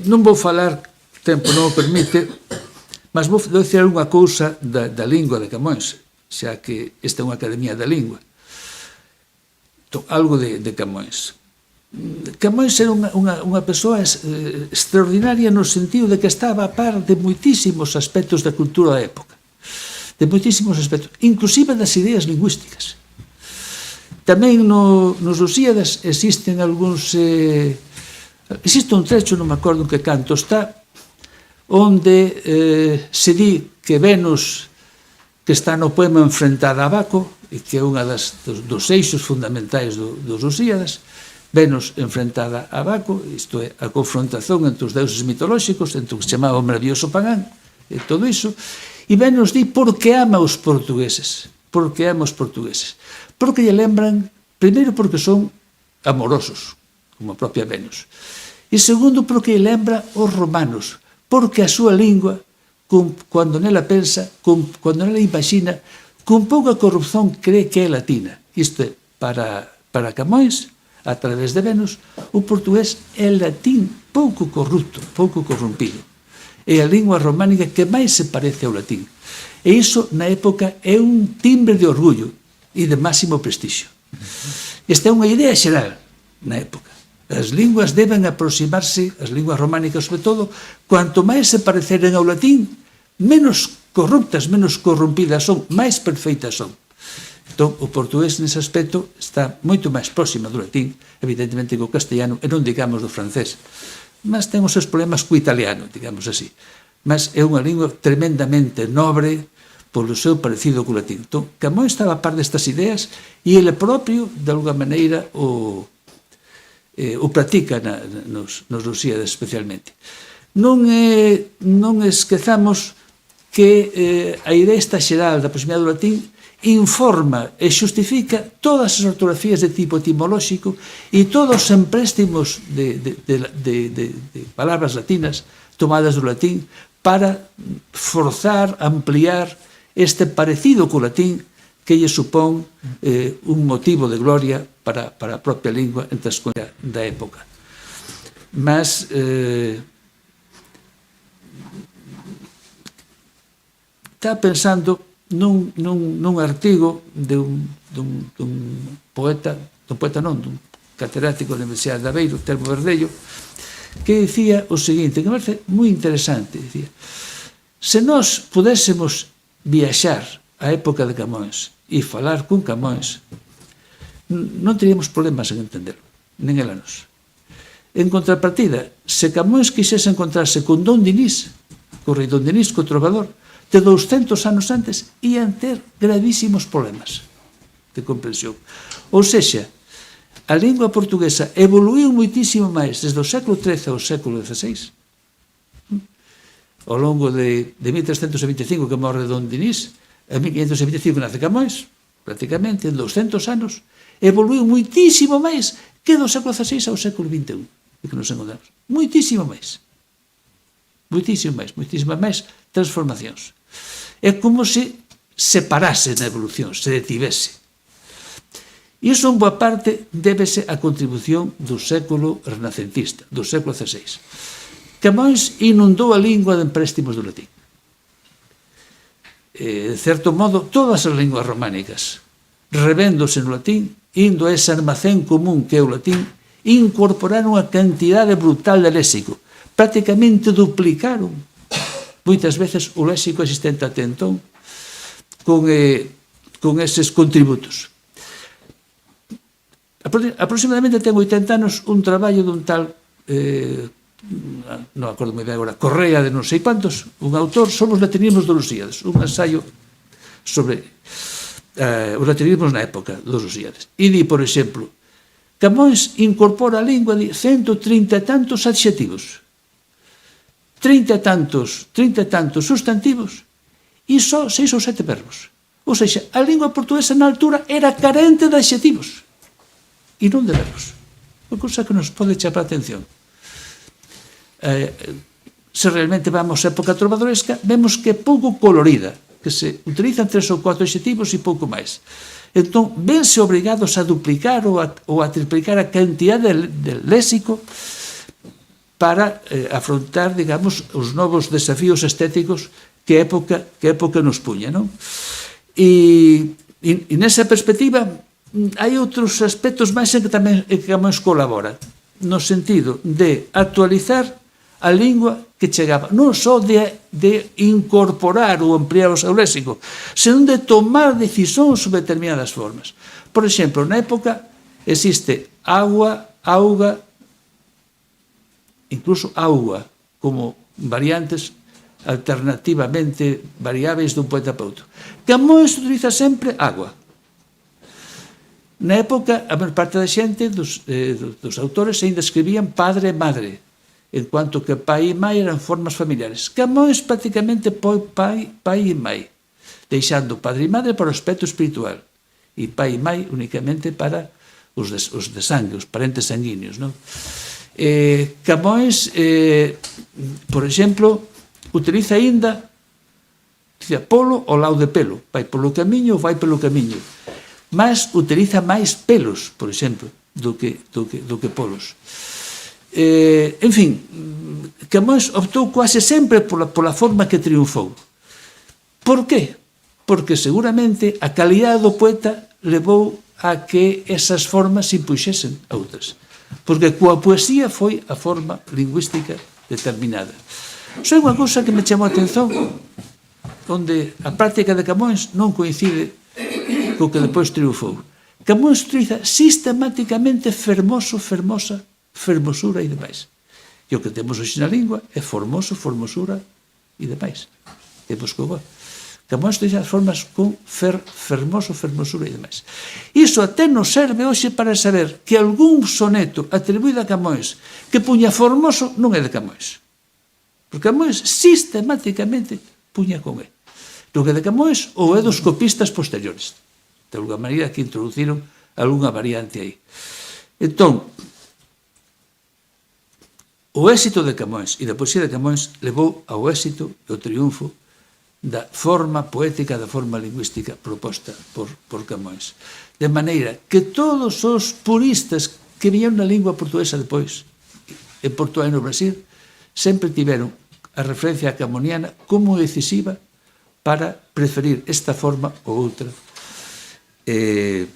non vou falar, o tempo non o permite, mas vou dicir unha cousa da lingua de Camões, xa que esta é unha academia da lingua. Algo de Camões. Camões era unha persoa extraordinaria no sentido de que estaba a par de moitísimos aspectos da cultura da época, de moitísimos aspectos, inclusive das ideas lingüísticas. Tamén nos Lusíadas existen algúns... existe un trecho, non me acordo en que canto está, onde se di que Venus, que está no poema enfrentada a Baco, e que é unha dos eixos fundamentais dos Lusíadas, Venus enfrentada a Baco, isto é, a confrontación entre os deuses mitolóxicos, entre o que se chamaba o maravilloso Pagán, e todo iso, e Venus di por que ama os portugueses, porque ama os portugueses, porque lle lembran, primeiro porque son amorosos, como a propia Venus, e segundo porque lle lembra os romanos, porque a súa lingua, cando nela pensa, cando nela imagina, con pouca corrupción cree que é latina. Isto é, para Camões, a través de Venus, o portugués é latín pouco corrupto, pouco corrompido. É a lingua románica que máis se parece ao latín. E iso, na época, é un timbre de orgullo e de máximo prestixio. Esta é unha idea xeral na época. As linguas deben aproximarse, as linguas románicas sobre todo, cuanto máis se pareceren ao latín, menos corruptas, menos corrompidas son, máis perfeitas son. Entón, o portugués nese aspecto está moito máis próximo do latín, evidentemente que o castellano, e non digamos do francés, mas ten os seus problemas co italiano, digamos así. Mas é unha lingua tremendamente nobre polo seu parecido co latín. Entón, Camões estaba a par destas ideas e ele propio, de alguma maneira, o pratica nos Lusíadas especialmente. Non esquezamos que a idea xeral da proximidade do latín informa e xustifica todas as ortografías de tipo etimolóxico e todos os empréstimos de palabras latinas tomadas do latín para forzar, ampliar este parecido co latín que lle supón un motivo de gloria para a propia lingua entre as comunidades da época. Mas está pensando nun artigo dun poeta, dun catedrático da Universidade de Aveiro, Telmo Verdello, que dicía o seguinte, que me parece moi interesante, dicía: se nós pudésemos viaxar á época de Camões e falar con Camões, non teríamos problemas en entenderlo, nen el a nos. En contrapartida, se Camões quixese encontrarse con Don Dinís, co rei Don Dinís, co trovador, de 200 anos antes, ian ter gravísimos problemas de comprensión. Ou seja, a lingua portuguesa evoluiu moitísimo máis desde o século XIII ao século XVI, ao longo de 1325 que morre Don Dinís, en 1525 nace Camões, prácticamente en 200 anos, evoluiu moitísimo máis que do século XVI ao século XXI, que nos encontramos. Moitísimo máis. Moitísimo máis transformacións. É como se separase na evolución, se detivese. E iso en boa parte débese á contribución do século renacentista, do século XVI. Camões inundou a lingua de empréstimos do latín. De certo modo, todas as linguas románicas, revendose no latín, indo a ese almacén común que é o latín, incorporaron a cantidade brutal de léxico. Prácticamente duplicaron moitas veces o léxico existente até entón con eses contributos. Aproximadamente ten 80 anos un traballo dun tal non acordo moi ben agora, Correa de non sei quantos, un autor sobre os latinismos dos Lusíades, un ensaio sobre os latinismos na época dos Lusíades. E di, por exemplo, Camões incorpora a lingua de 130 e tantos adxetivos, 30 e tantos substantivos e só 6 ou 7 verbos. Ou seja, a lingua portuguesa na altura era carente de adxetivos e non de verbos. Unha cousa que nos pode chamar a atención. Se realmente vamos á época trovadoresca, vemos que é pouco colorida, que se utilizan 3 ou 4 adxetivos e pouco máis. Entón, vense obrigados a duplicar ou a triplicar a cantidade de léxico para afrontar, digamos, os novos desafíos estéticos que a época nos puña, non? E nesa perspectiva hai outros aspectos máis en que tamén Camões colabora, no sentido de actualizar a lingua que chegaba, non só de incorporar ou ampliar o seu léxico, senón de tomar decisións sobre determinadas formas. Por exemplo, na época existe agua, auga, incluso auga, como variantes alternativamente variáveis dun poeta para outro. Camões utiliza sempre agua. Na época, a maior parte da xente, dos autores, ainda escribían padre e madre, en cuanto que pai e mai eran formas familiares. Camões prácticamente põe pai e mai, deixando padre e madre para o aspecto espiritual e pai e mai únicamente para os de sangue, os parentes sanguíneos, non? Camões, por exemplo, utiliza aínda polo ao lado de pelo, vai polo camiño ou vai polo camiño, mas utiliza máis pelos, por exemplo, do que polos. En fin, Camões optou quase sempre pola forma que triunfou. Por qué? Porque seguramente a calidade do poeta levou a que esas formas se impuxesen a outras. Porque coa poesía foi a forma lingüística determinada. Iso é unha cousa que me chamou a atención, onde a práctica de Camões non coincide co que depois triunfou. Camões utiliza sistemáticamente fermoso, fermosa, fermosura e demais. E o que temos hoxe na lingua é formoso, formosura e demais. Temos que Camões utiliza as formas con fermoso, fermosura e demais. Iso até nos serve hoxe para saber que algún soneto atribuído a Camões que puña formoso non é de Camões. Porque Camões sistemáticamente puña con E. Do que de Camões ou é dos copistas posteriores. De alguma maneira que introduciron algunha variante aí. Entón, o éxito de Camões e da poesía de Camões levou ao éxito e ao triunfo da forma poética, da forma lingüística proposta por Camões. De maneira que todos os puristas que viñeron na lingua portuguesa depois, en Portugal e no Brasil, sempre tiveron a referencia camoniana como decisiva para preferir esta forma ou outra. E,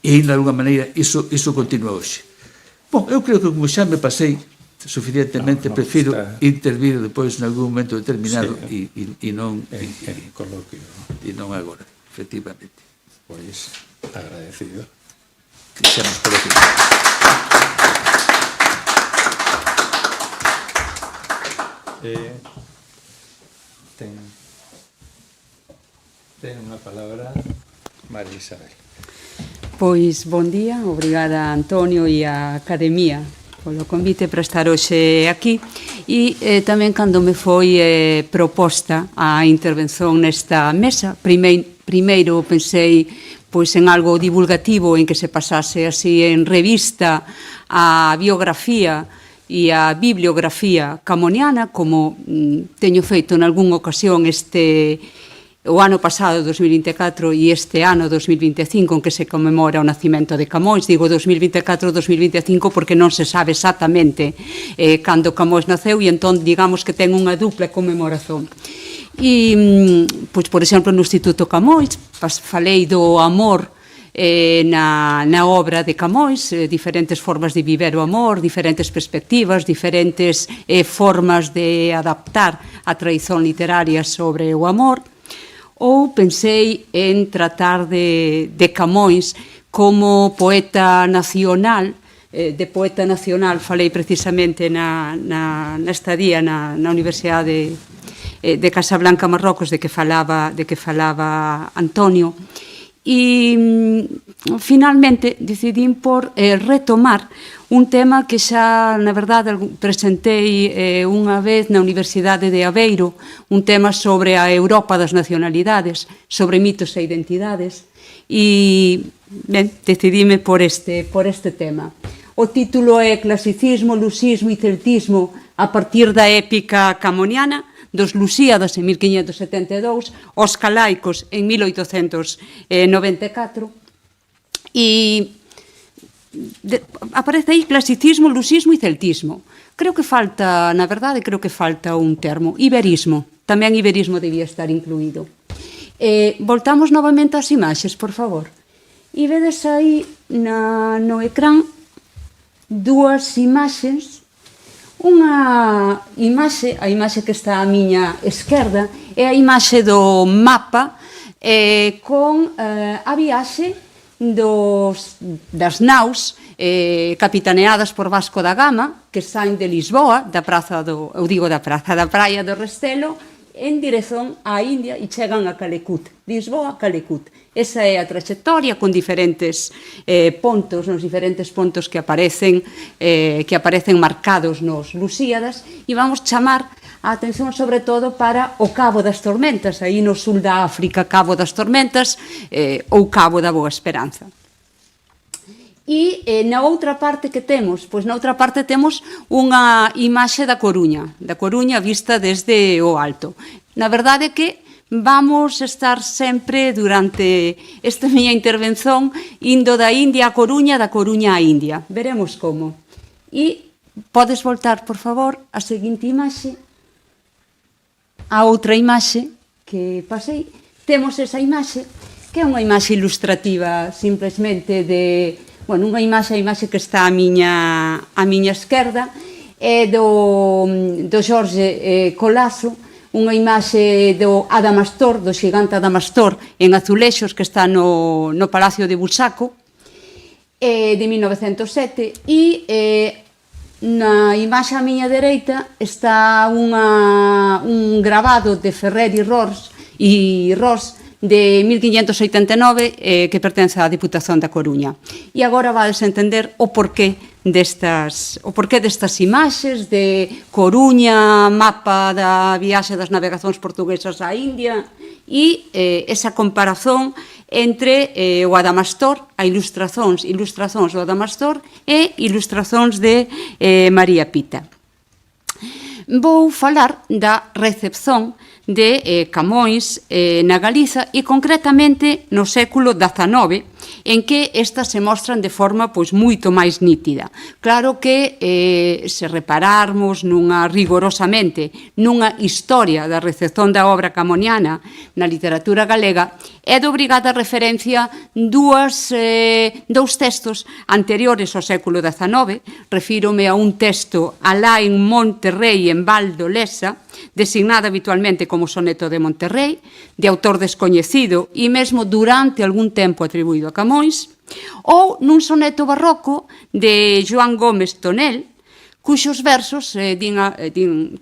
de alguma maneira, iso continua hoxe. Bom, eu creo que como xa me pasei suficientemente, prefiro intervir depois en algún momento determinado e non agora, efectivamente. Pois, agradecido. Que seamos por aquí. Ten unha palabra María Isabel. Pois, bon día, obrigada a Antonio e a Academia polo convite para estar hoxe aquí e tamén cando me foi proposta a intervención nesta mesa, primeiro pensei pois en algo divulgativo en que se pasase así en revista a biografía e a bibliografía camoniana, como teño feito en algunha ocasión o ano pasado, 2024, e este ano, 2025, en que se conmemora o nacimento de Camões. Digo 2024-2025 porque non se sabe exactamente cando Camões naceu e entón, digamos que ten unha dupla conmemoración. E, pois, por exemplo, no Instituto Camões, falei do amor na obra de Camões, diferentes formas de viver o amor, diferentes perspectivas, diferentes formas de adaptar a tradición literaria sobre o amor. Ou pensei en tratar de Camões como poeta nacional. De poeta nacional falei precisamente na estadía na Universidade de Casablanca, Marrocos, de que falaba Antonio. E finalmente decidín por retomar un tema que xa, na verdade, presentei unha vez na Universidade de Aveiro, un tema sobre a Europa das nacionalidades, sobre mitos e identidades, e decidíme por este tema. O título é Clasicismo, Lusismo e Celtismo a partir da épica camoniana, dos Lusíadas en 1572, os Calaicos en 1894, e aparece aí clasicismo, lusismo e celtismo. Creo que falta, na verdade, un termo, iberismo. Tamén iberismo debía estar incluído. Voltamos novamente ás imaxes, por favor. E vedes aí no ecrán dúas imaxes. Unha imaxe, a imaxe que está á miña esquerda, é a imaxe do mapa con a viaxe das naus capitaneadas por Vasco da Gama, que saen de Lisboa, da praia do Restelo, en dirección á India e chegan a Calicut, Lisboa a Calicut. Esa é a trayectoria con diferentes pontos, nos diferentes pontos que aparecen marcados nos Lusíadas, e vamos chamar a atención sobre todo para o Cabo das Tormentas, aí no sul da África, Cabo das Tormentas ou Cabo da Boa Esperanza. E na outra parte que temos? Pois na outra parte temos unha imaxe da Coruña vista desde o alto. Na verdade é que vamos estar sempre durante esta miña intervención indo da India a Coruña, da Coruña a India. Veremos como. E podes voltar, por favor, a seguinte imaxe. A outra imaxe que pasei. Temos esa imaxe, que é unha imaxe ilustrativa simplesmente de... Bueno, a imaxe que está á miña esquerda é do Jorge Colasso, unha imaxe do Adamastor, do xigante Adamastor en azulexos que está no Palacio de Busaco de 1907, e na imaxe á miña dereita está un grabado de Ferrer e Ros de 1589 que pertence á Diputación da Coruña. E agora vades entender o porqué destas imaxes de Coruña, mapa da viaxe das navegacións portuguesas á India e esa comparación entre o Adamastor, a ilustracións do Adamastor e ilustracións de María Pita. Vou falar da recepción de Camões na Galiza e concretamente no século XIX, en que estas se mostran de forma moito máis nítida. Claro que se repararmos rigorosamente nunha historia da recepción da obra camoniana na literatura galega, é de obrigada referencia dous textos anteriores ao século XIX. Refírome a un texto alá en Monterrey, en Val d'Olesa, designada habitualmente como Soneto de Monterrey, de autor descoñecido e mesmo durante algún tempo atribuído a Camões, ou nun soneto barroco de Joan Gómez Tonel, cuxos versos din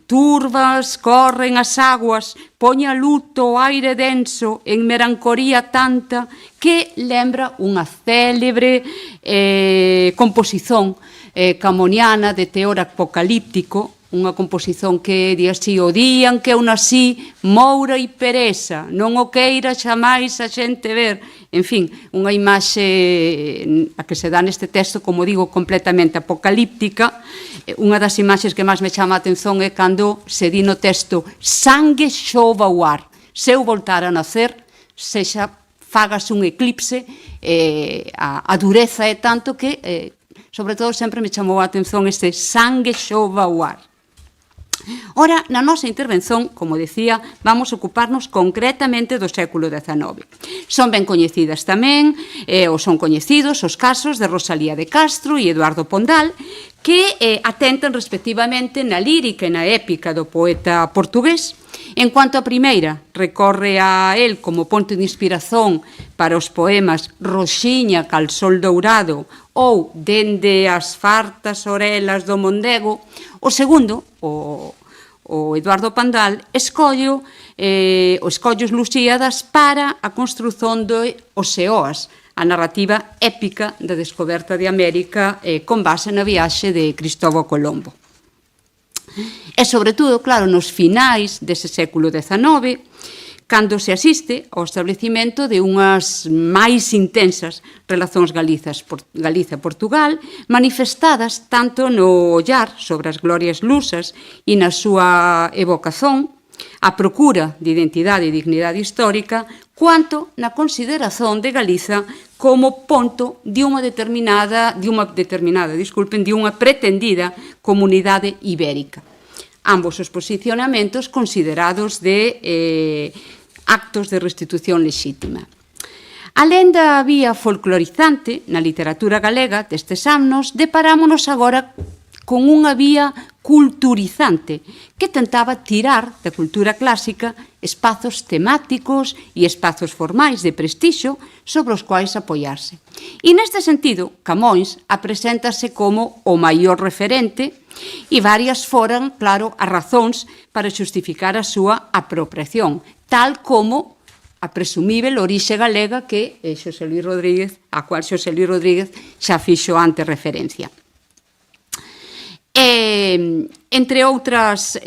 turbas, corren as aguas, poña luto o aire denso en melancolía tanta, que lembra unha célebre composición camoniana de teor apocalíptico, unha composición que di así: o día en que eu nací, moura e pereza, non o queira xamais a xente ver. En fin, unha imaxe a que se dá neste texto, como digo, completamente apocalíptica. Unha das imaxes que máis me chama a atención é cando se di no texto: sangue xova o ar, se eu voltar a nacer, sexa fagas un eclipse, a dureza é tanto que, sobre todo, sempre me chamou a atención este sangue xova o ar. Ora, na nosa intervención, como decía, vamos ocuparnos concretamente do século XIX. Son ben coñecidas tamén, ou son coñecidos, os casos de Rosalía de Castro e Eduardo Pondal, que atentan respectivamente na lírica e na épica do poeta portugués. En cuanto a primeira, recorre a él como ponto de inspiración para os poemas Roxiña cal sol dourado ou Dende as fartas orelas do Mondego. O segundo, o Eduardo Pondal, escolle os Lusíadas para a construción de Os Eoas, a narrativa épica da descoberta de América con base na viaxe de Cristóbal Colombo. E, sobre todo, claro, nos finais dese século XIX, cando se asiste ao establecimento de unhas máis intensas relacións Galiza-Portugal, manifestadas tanto no ollar sobre as glorias lusas e na súa evocación, a procura de identidade e dignidade histórica, cuanto na consideración de Galiza como ponto de unha pretendida comunidade ibérica. Ambos os posicionamentos considerados de actos de restitución lexítima. Alén da vía folclorizante na literatura galega destes anos, deparámonos agora con unha vía culturizante que tentaba tirar da cultura clásica espazos temáticos e espazos formais de prestixio sobre os quais apoiarse. E neste sentido, Camões apreséntase como o maior referente e varias foran, claro, as razóns para xustificar a súa apropiación, tal como a presumível orixe galega que a cual Xosé Luis Rodríguez xa fixo antes referencia. Entre outros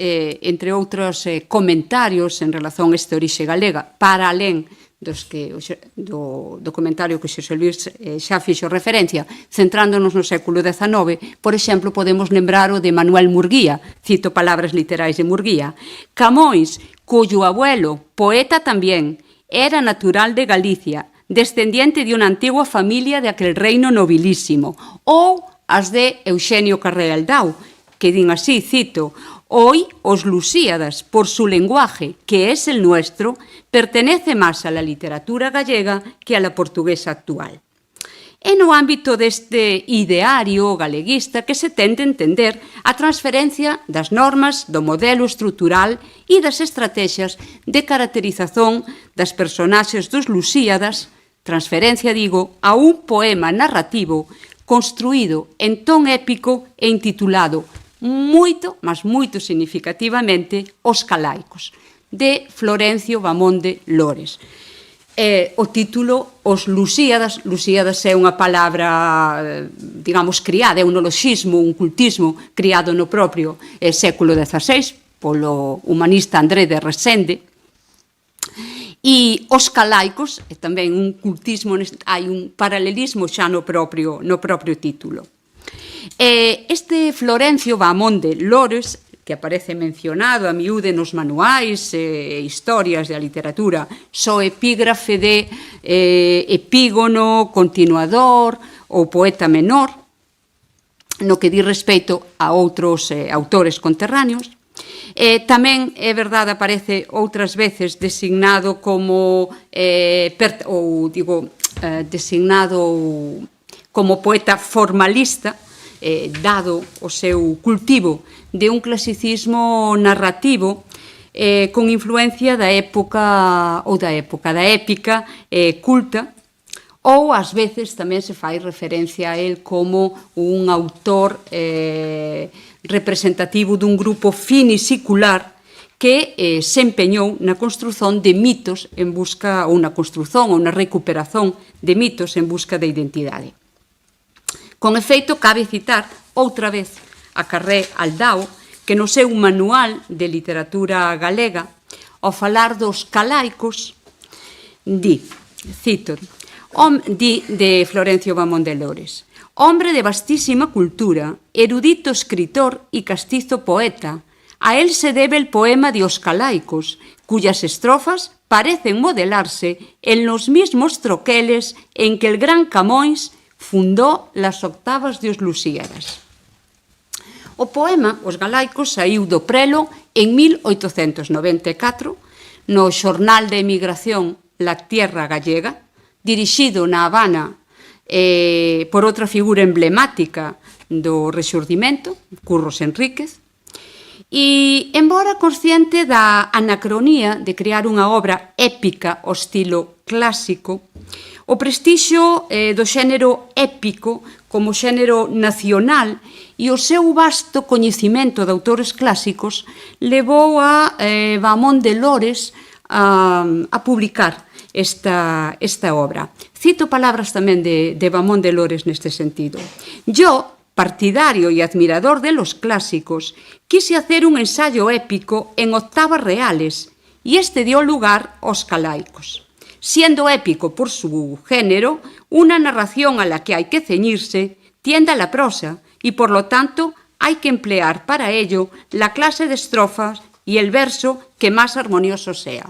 comentarios en relación a esta orixe galega, para alén do comentario que Xosé Luis xa fixo referencia, centrándonos no século XIX, por exemplo, podemos lembrar o de Manuel Murguía, cito palabras literais de Murguía: Camões, cuyo abuelo, poeta tamén, era natural de Galicia, descendiente de unha antigua familia de aquel reino nobilísimo, ou as de Eugenio Carrera Aldao, que din así, cito: hoy os Lusíadas, por su lenguaje, que es el nuestro, pertenece más a la literatura gallega que a la portuguesa actual. É no ámbito deste ideario galeguista que se tende a entender a transferencia das normas do modelo estrutural e das estrategias de caracterización das personaxes dos Lusíadas, transferencia, digo, a un poema narrativo construído en ton épico e intitulado moito, mas moito significativamente, Os Calaicos, de Florencio Bamonde Lores. o título Os Lusíadas. Lusíadas é unha palabra, digamos, criada, é un neoloxismo, un cultismo criado no propio século XVI polo humanista André de Resende. E os calaicos, é tamén un cultismo, hai un paralelismo xa no propio título. Este Florencio Vaamonde Lores, que aparece mencionado a miúde nos manuais e historias da literatura, so epígrafe de epígono, continuador ou poeta menor, no que di respeito a outros autores conterráneos. Tamén, é verdade, aparece outras veces designado como designado como poeta formalista, dado o seu cultivo de un clasicismo narrativo con influencia da época da épica culta, ou ás veces tamén se fai referencia a él como un autor representativo dun grupo finisicular que se empeñou na construción de mitos en busca, ou na construción ou na recuperación de mitos en busca de identidade. Con efeito, cabe citar outra vez a Carré Aldao, que no seu manual de literatura galega, ao falar dos calaicos, cito, de Florencio Vaamonde Lores: hombre de vastísima cultura, erudito escritor y castizo poeta, a él se debe el poema de Os Calaicos, cuyas estrofas parecen modelarse en los mismos troqueles en que el gran Camões fundó las octavas de Os Lusíadas. O poema Os Calaicos saiu do prelo en 1894 no xornal de emigración La Tierra Gallega, dirixido na Habana por outra figura emblemática do Rexurdimento, Curros Enríquez, e, embora consciente da anacronía de crear unha obra épica ao estilo clásico, o prestixio do xénero épico como xénero nacional e o seu vasto coñecimento de autores clásicos levou a Vaamonde Lores a publicar esta obra. Cito palabras tamén de Vaamonde Lores neste sentido. Yo, partidario y admirador de los clásicos, quise hacer un ensayo épico en octavas reales y este dio lugar aos Calaicos. Siendo épico por su género, una narración a la que hay que ceñirse tiende a la prosa y por lo tanto hay que emplear para ello la clase de estrofas y el verso que más armonioso sea.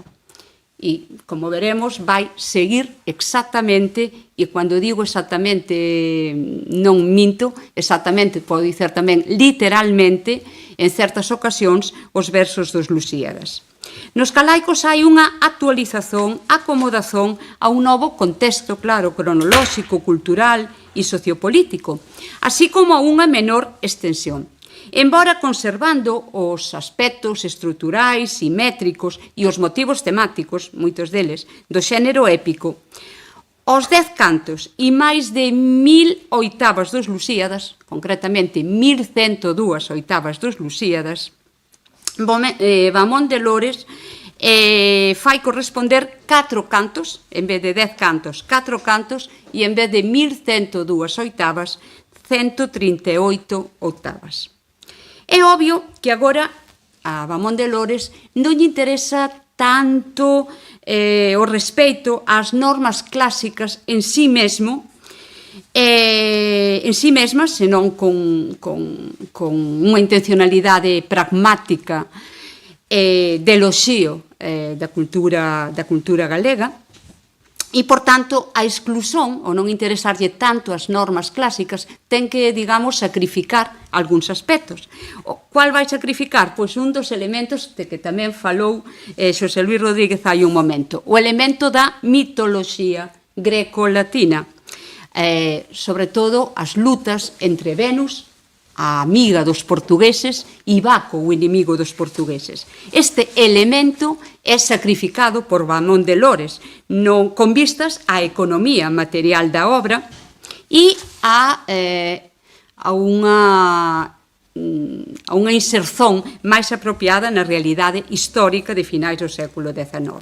E, como veremos, vai seguir exactamente, e cando digo exactamente non minto, exactamente, podo dizer tamén literalmente, en certas ocasións, os versos dos Lusíadas. Nos Calaicos hai unha actualización, acomodación a un novo contexto, claro, cronolóxico, cultural e sociopolítico, así como a unha menor extensión. Embora conservando os aspectos estruturais, simétricos e os motivos temáticos, moitos deles, do xénero épico, os 10 cantos e máis de 1000 oitavas dos Lusíadas, concretamente 1102 oitavas dos Lusíadas, Vaamonde Lores fai corresponder 4 cantos, en vez de 10 cantos, 4 cantos, e en vez de 1102 oitavas, 138 oitavas. É obvio que agora a Vaamonde Lores non lle interesa tanto o respeito ás normas clásicas en sí mesmo, senón con unha intencionalidade pragmática de eloxío da cultura galega, e, por tanto, a exclusión, ou non interesarlle tanto as normas clásicas, ten que, digamos, sacrificar algúns aspectos. Cual vai sacrificar? Pois un dos elementos de que tamén falou Xosé Luis Rodríguez hai un momento, o elemento da mitoloxía greco-latina, sobre todo as lutas entre Venus, a amiga dos portugueses, e Baco, o inimigo dos portugueses. Este elemento é sacrificado por Vaamonde Lores, con vistas á economía material da obra e a unha inserción máis apropiada na realidade histórica de finais do século XIX.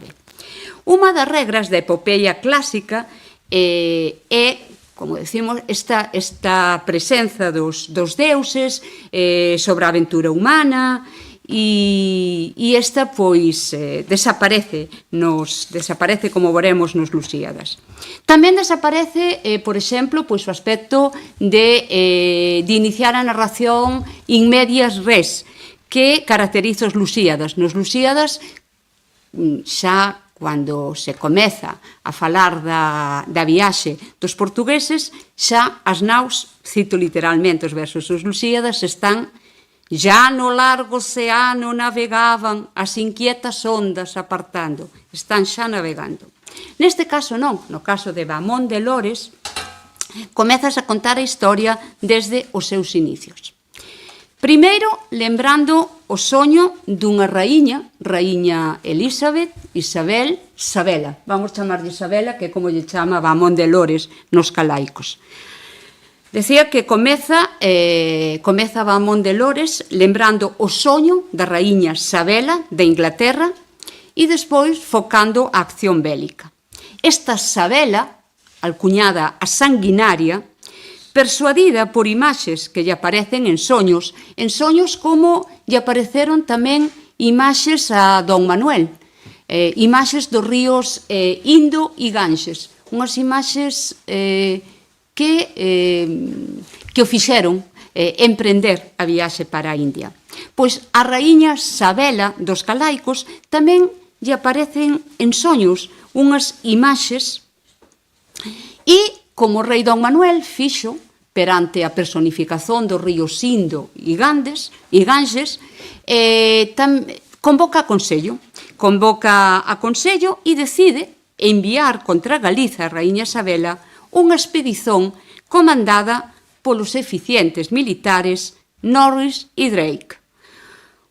Unha das regras da epopeia clásica é, como decimos, esta presenza dos deuses sobre a aventura humana, e esta, pois, desaparece, como veremos nos Lusíadas. Tamén desaparece, por exemplo, pois, o aspecto de iniciar a narración in medias res, que caracteriza os Lusíadas. Nos Lusíadas, xa cando se comeza a falar da viaxe dos portugueses, xa as naus, cito literalmente os versos dos Lusíadas, están: «Ya no largo oceano navegaban as inquietas ondas apartando». Están xa navegando. Neste caso non, no caso de Vamón de Lores, comezas a contar a historia desde os seus inicios. Primeiro, lembrando o soño dunha raíña Elizabeth, Isabel, Sabela. Vamos chamarlle Sabela, que é como lle chama Vamón de Lores nos calaicos. Decía que comeza Vamón de Lores lembrando o soño da raíña Sabela de Inglaterra e despois focando a acción bélica. Esta Sabela, alcuñada a sanguinaria, persuadida por imaxes que lle aparecen en soños como lle apareceron tamén imaxes a Don Manuel, imaxes dos ríos Indo e Ganxes, unhas imaxes que o fixeron emprender a viaxe para a India. Pois a raíña Sabela dos calaicos tamén lle aparecen en soños unhas imaxes e, como o rei Don Manuel fixo perante a personificación dos ríos Indo e Ganxes, convoca a Consello e decide enviar contra Galiza a raíña Sabela unha expedición comandada polos eficientes militares Norris e Drake.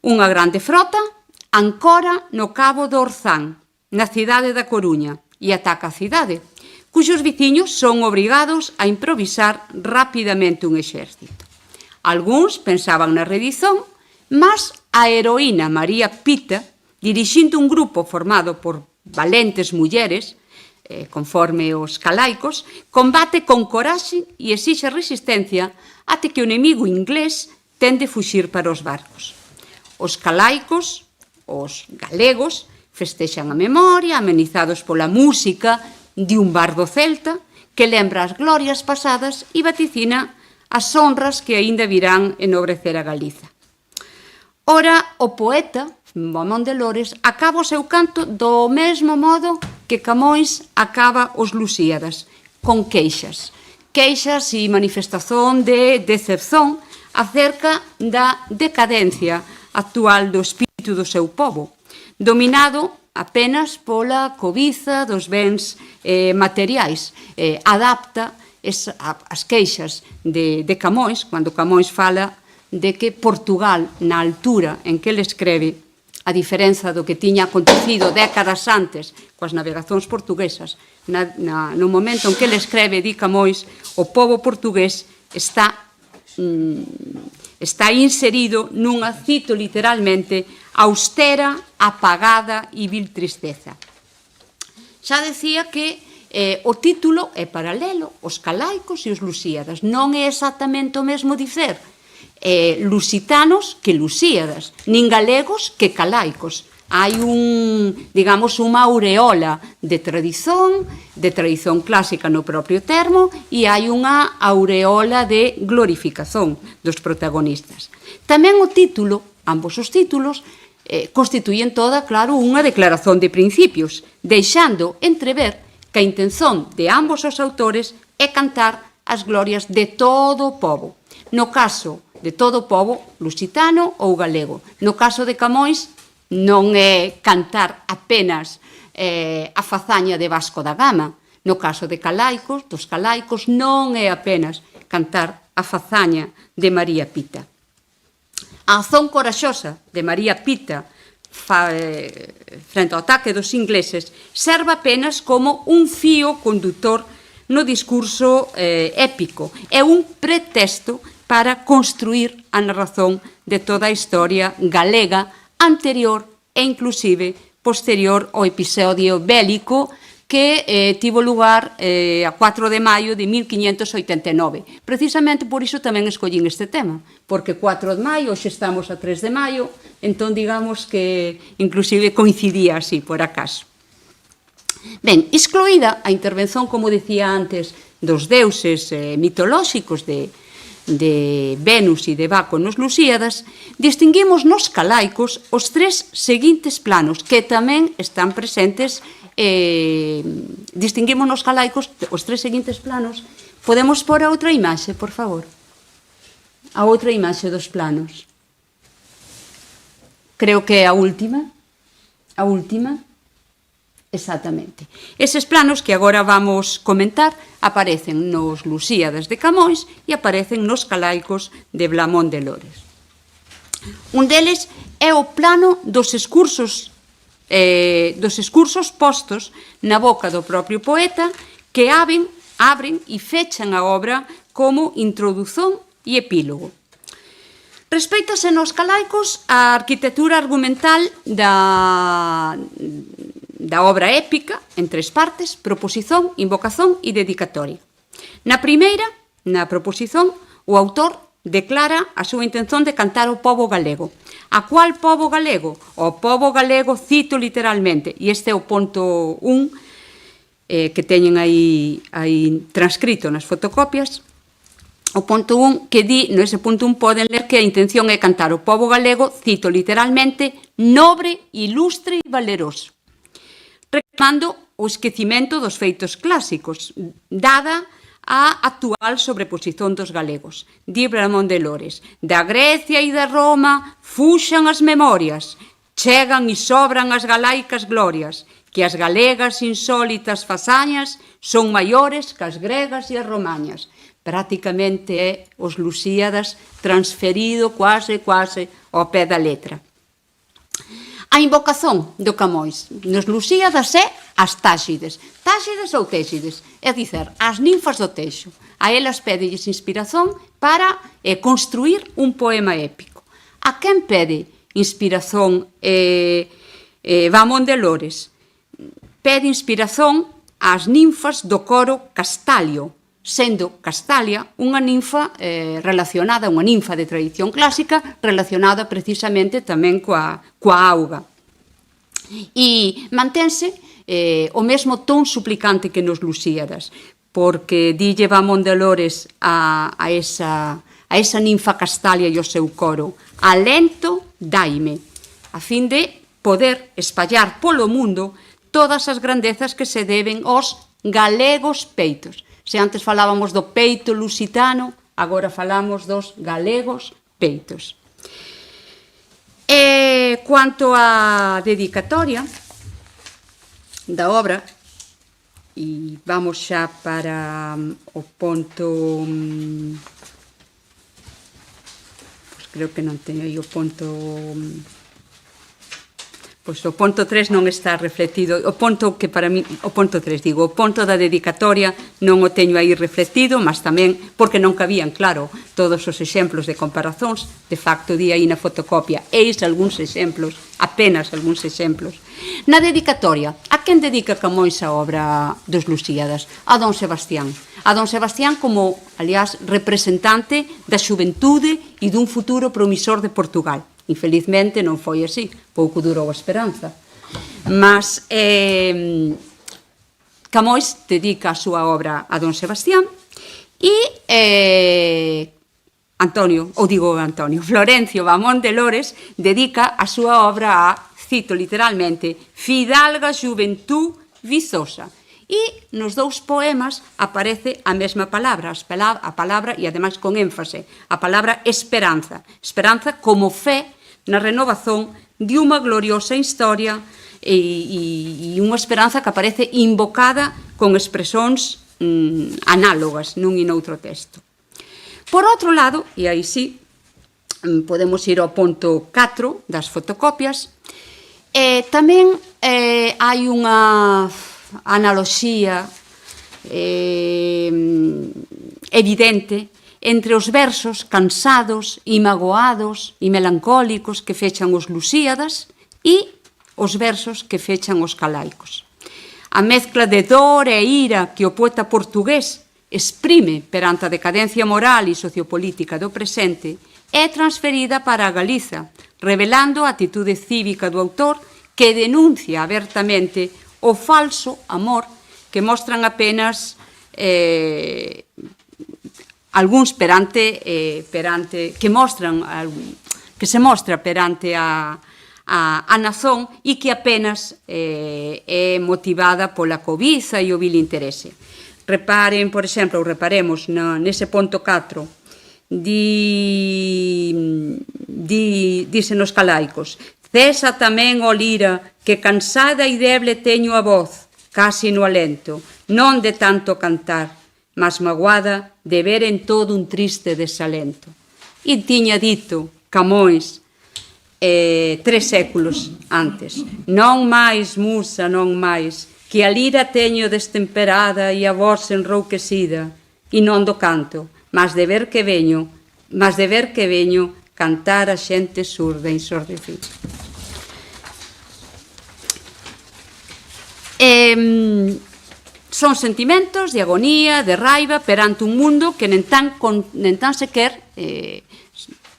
Unha grande frota ancora no cabo do Orzán, na cidade da Coruña, e ataca a cidade, cuxos veciños son obrigados a improvisar rapidamente un exército. Algúns pensaban na redición, mas a heroína María Pita, dirixindo un grupo formado por valentes mulleres, conforme os calaicos, combate con coraxe e exixe resistencia até que o inimigo inglés tende fuxir para os barcos. Os calaicos, os galegos, festexan a memoria, amenizados pola música de un bardo celta que lembra as glorias pasadas e vaticina as honras que aínda virán ennobrecer a Galiza. Ora, o poeta Vamón de Lores acaba o seu canto do mesmo modo que Camões acaba os Lusíadas, con queixas e manifestación de decepción acerca da decadencia actual do espírito do seu pobo, dominado apenas pola cobiza dos bens materiais. Adapta as queixas de Camões, cando Camões fala de que Portugal, na altura en que ele escreve, a diferenza do que tiña acontecido décadas antes coas navegacións portuguesas, no momento en que ele escreve, di Camões, o pobo portugués está inserido nunha, cito literalmente, austera, apagada e vil tristeza. Xa decía que o título é paralelo, os calaicos e os Lusíadas. Non é exactamente o mesmo dicer lusitanos que Lusíadas, nin galegos que calaicos. Hai unha aureola de tradición clásica no propio termo, e hai unha aureola de glorificación dos protagonistas. Tamén o título, ambos os títulos, constituyen toda, claro, unha declaración de principios, deixando entrever que a intención de ambos os autores é cantar as glorias de todo o pobo. No caso de todo o pobo lusitano ou galego. No caso de Camões, non é cantar apenas a fazaña de Vasco da Gama. No caso de calaicos, dos calaicos, non é apenas cantar a fazaña de María Pita. A acción coraxosa de María Pita frente ao ataque dos ingleses serve apenas como un fío condutor no discurso épico. É un pretexto para construir a narración de toda a historia galega anterior e inclusive posterior ao episodio bélico que tivo lugar a 4 de maio de 1589. Precisamente por iso tamén escollín este tema, porque 4 de maio, hoxe estamos a 3 de maio, entón digamos que inclusive coincidía así, por acaso. Ben, excluída a intervención, como decía antes, dos deuses mitolóxicos de Venus e de Baco nos Lusíadas, distinguimos nos calaicos os tres seguintes planos, que tamén están presentes, distinguimos nos calaicos os tres seguintes planos. Podemos pôr a outra imaxe, por favor? A outra imaxe dos planos. Creo que é a última. A última. Exactamente. Eses planos que agora vamos comentar aparecen nos Lusíadas de Camões e aparecen nos calaicos de Blamón de Lores. Un deles é o plano dos excursos postos na boca do propio poeta que abren e fechan a obra como introdución e epílogo. Respeitase nos calaicos a arquitectura argumental da obra épica en tres partes: proposición, invocación e dedicatoria. Na primeira, na proposición, o autor declara a súa intención de cantar ao pobo galego. A cual pobo galego? O pobo galego, cito literalmente, e este é o ponto 1 que teñen aí transcrito nas fotocopias. O punto 1 que di, nese punto 1 poden ler que a intención é cantar o pobo galego, cito literalmente, nobre, ilustre e valeroso, reclamando o esquecimento dos feitos clásicos, dada a actual sobreposición dos galegos. Di Blamón de Lores: da Grecia e da Roma fuxan as memorias, chegan e sobran as galaicas glorias, que as galegas insólitas fazañas son maiores que as gregas e as romañas. Prácticamente é os Lusíadas transferido quase ao pé da letra. A invocación do Camões nos Lusíadas é as Táxides. Táxides ou Téxides, é dicer, as ninfas do Teixo. A elas pédelles inspiración para construir un poema épico. A quen pede inspiración Blamón de Lores? Pede inspiración ás ninfas do coro Castalio, sendo Castalia unha ninfa relacionada, unha ninfa de tradición clásica, relacionada precisamente tamén coa auga. E mantense o mesmo ton suplicante que nos Lusíadas, porque dille Blamón de Lores a esa ninfa Castalia e o seu coro: alento daime, a fin de poder espallar polo mundo todas as grandezas que se deben aos galegos peitos. Se antes falábamos do peito lusitano, agora falamos dos galegos peitos. E cuanto á dedicatoria da obra, e vamos xa para o ponto... Pois creo que non teño aí o ponto... Pois o ponto 3 non está refletido, o ponto que para mí, o ponto 3 digo, o ponto da dedicatoria non o teño aí refletido, mas tamén porque non cabían, claro, todos os exemplos de comparazóns, de facto di aí na fotocopia, eis algúns exemplos, apenas algúns exemplos. Na dedicatoria, a quen dedica Camões a obra dos Lusíadas? A Don Sebastián. A Don Sebastián como, aliás, representante da xuventude e dun futuro promisor de Portugal. Infelizmente non foi así, pouco durou a esperanza. Mas Camões dedica a súa obra a Don Sebastián e Florencio Blamón de Lores dedica a súa obra a, cito literalmente, fidalga xuventú vizosa. E nos dous poemas aparece a mesma palabra, a palabra, e ademais con énfase, a palabra esperanza. Esperanza como fe na renovación de unha gloriosa historia e unha esperanza que aparece invocada con expresións análogas nun e noutro texto. Por outro lado, e aí sí, podemos ir ao ponto 4 das fotocopias, tamén hai unha analoxía evidente entre os versos cansados e magoados e melancólicos que fechan os Lusíadas e os versos que fechan os calaicos. A mezcla de dor e ira que o poeta portugués exprime perante a decadencia moral e sociopolítica do presente é transferida para a Galiza, revelando a atitude cívica do autor que denuncia abertamente o falso amor que mostran apenas algúns que se mostra perante a nazón e que apenas é motivada pola cobiza e o vil interese. Reparen, por exemplo, ou reparemos nese ponto 4, dicen os calaicos: cesa tamén, ó lira, que cansada e deble teño a voz, casi no alento, non de tanto cantar, mas magoada de ver en todo un triste desalento. E tiña dito Camões 3 séculos antes: non máis, musa, non máis, que a lira teño destemperada e a voz enrouquecida, e non do canto, mas de ver que veño cantar a xente surda e ensordecida. Son sentimentos de agonía, de raiva perante un mundo que nen tan sequer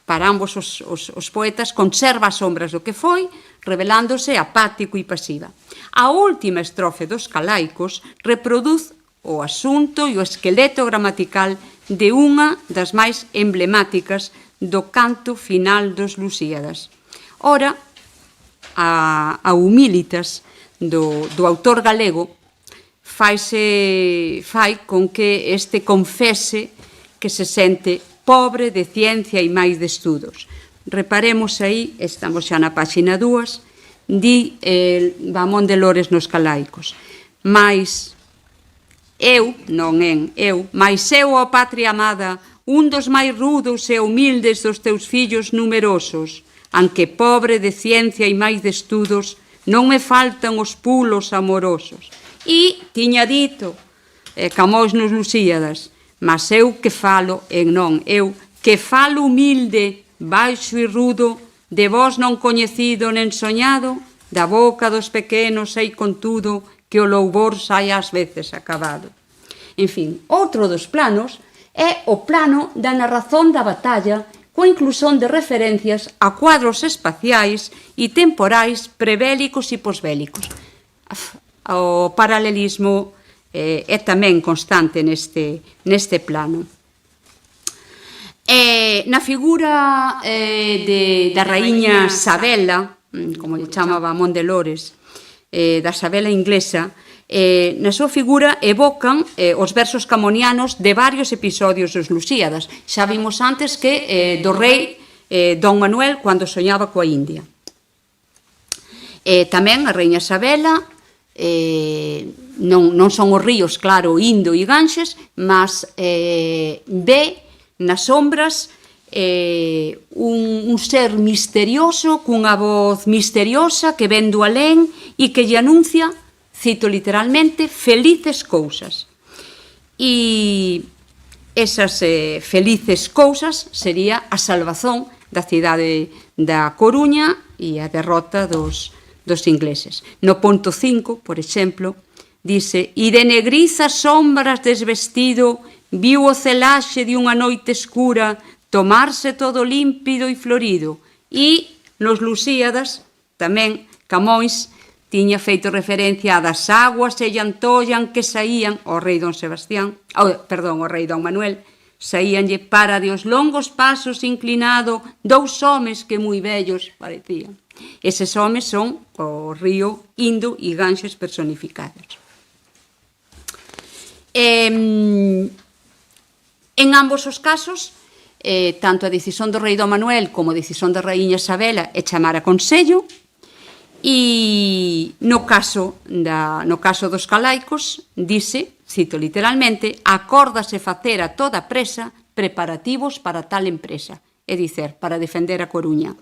para ambos os poetas conserva as sombras do que foi, revelándose apático e pasiva. A última estrofe dos calaicos reproduz o asunto e o esqueleto gramatical de unha das máis emblemáticas do canto final dos Lusíadas. Ora, a humilitas do autor galego fai con que este confese que se sente pobre de ciencia e máis de estudos. Reparemos aí, estamos xa na páxina 2, di Vamón de Lores nos calaicos: mais eu, non en eu, mais eu, ó patria amada, un dos máis rudos e humildes dos teus fillos numerosos, anque pobre de ciencia e máis de estudos, non me faltan os pulos amorosos. E tiña dito Camões nos Lusíadas: mas eu que falo, eu que falo humilde, baixo e rudo, de vos non coñecido nen soñado, da boca dos pequenos sei contudo que o louvor sai ás veces acabado. En fin, outro dos planos é o plano da narrazón da batalla coa inclusión de referencias a cuadros espaciais e temporais prebélicos e posbélicos. O paralelismo é tamén constante neste plano. Na figura da raíña Sabela, como lle chamaba Vamón de Lores, da Sabela inglesa, na súa figura evocan os versos camonianos de varios episodios dos Lusíadas. Xa vimos antes que do rei Don Manuel cando soñaba coa India. Tamén a raíña Sabela non son os ríos, claro, Indo e Ganxes, mas ve nas sombras un ser misterioso cunha voz misteriosa que ven do alén e que lle anuncia, cito literalmente, felices cousas. E esas felices cousas sería a salvación da cidade da Coruña e a derrota dos ingleses. No ponto 5, por exemplo, dice: e de negrizas sombras desvestido viu o celaxe de unha noite escura tomarse todo límpido e florido. E nos Lusíadas tamén Camões tiña feito referencia a das aguas e llantollan que saían ao rei Don Sebastián, ao rei Don Manuel, saíanlle para de os longos pasos inclinado dous homes que moi vellos parecían. Eses homes son o río Indo e Ganxes personificados. En ambos os casos, tanto a decisión do rei Don Manuel como a decisión da raíña Sabela é chamar a consello, e no caso dos calaicos dice, cito literalmente: acórdase facer a toda presa preparativos para tal empresa, é dicer, para defender a Coruña.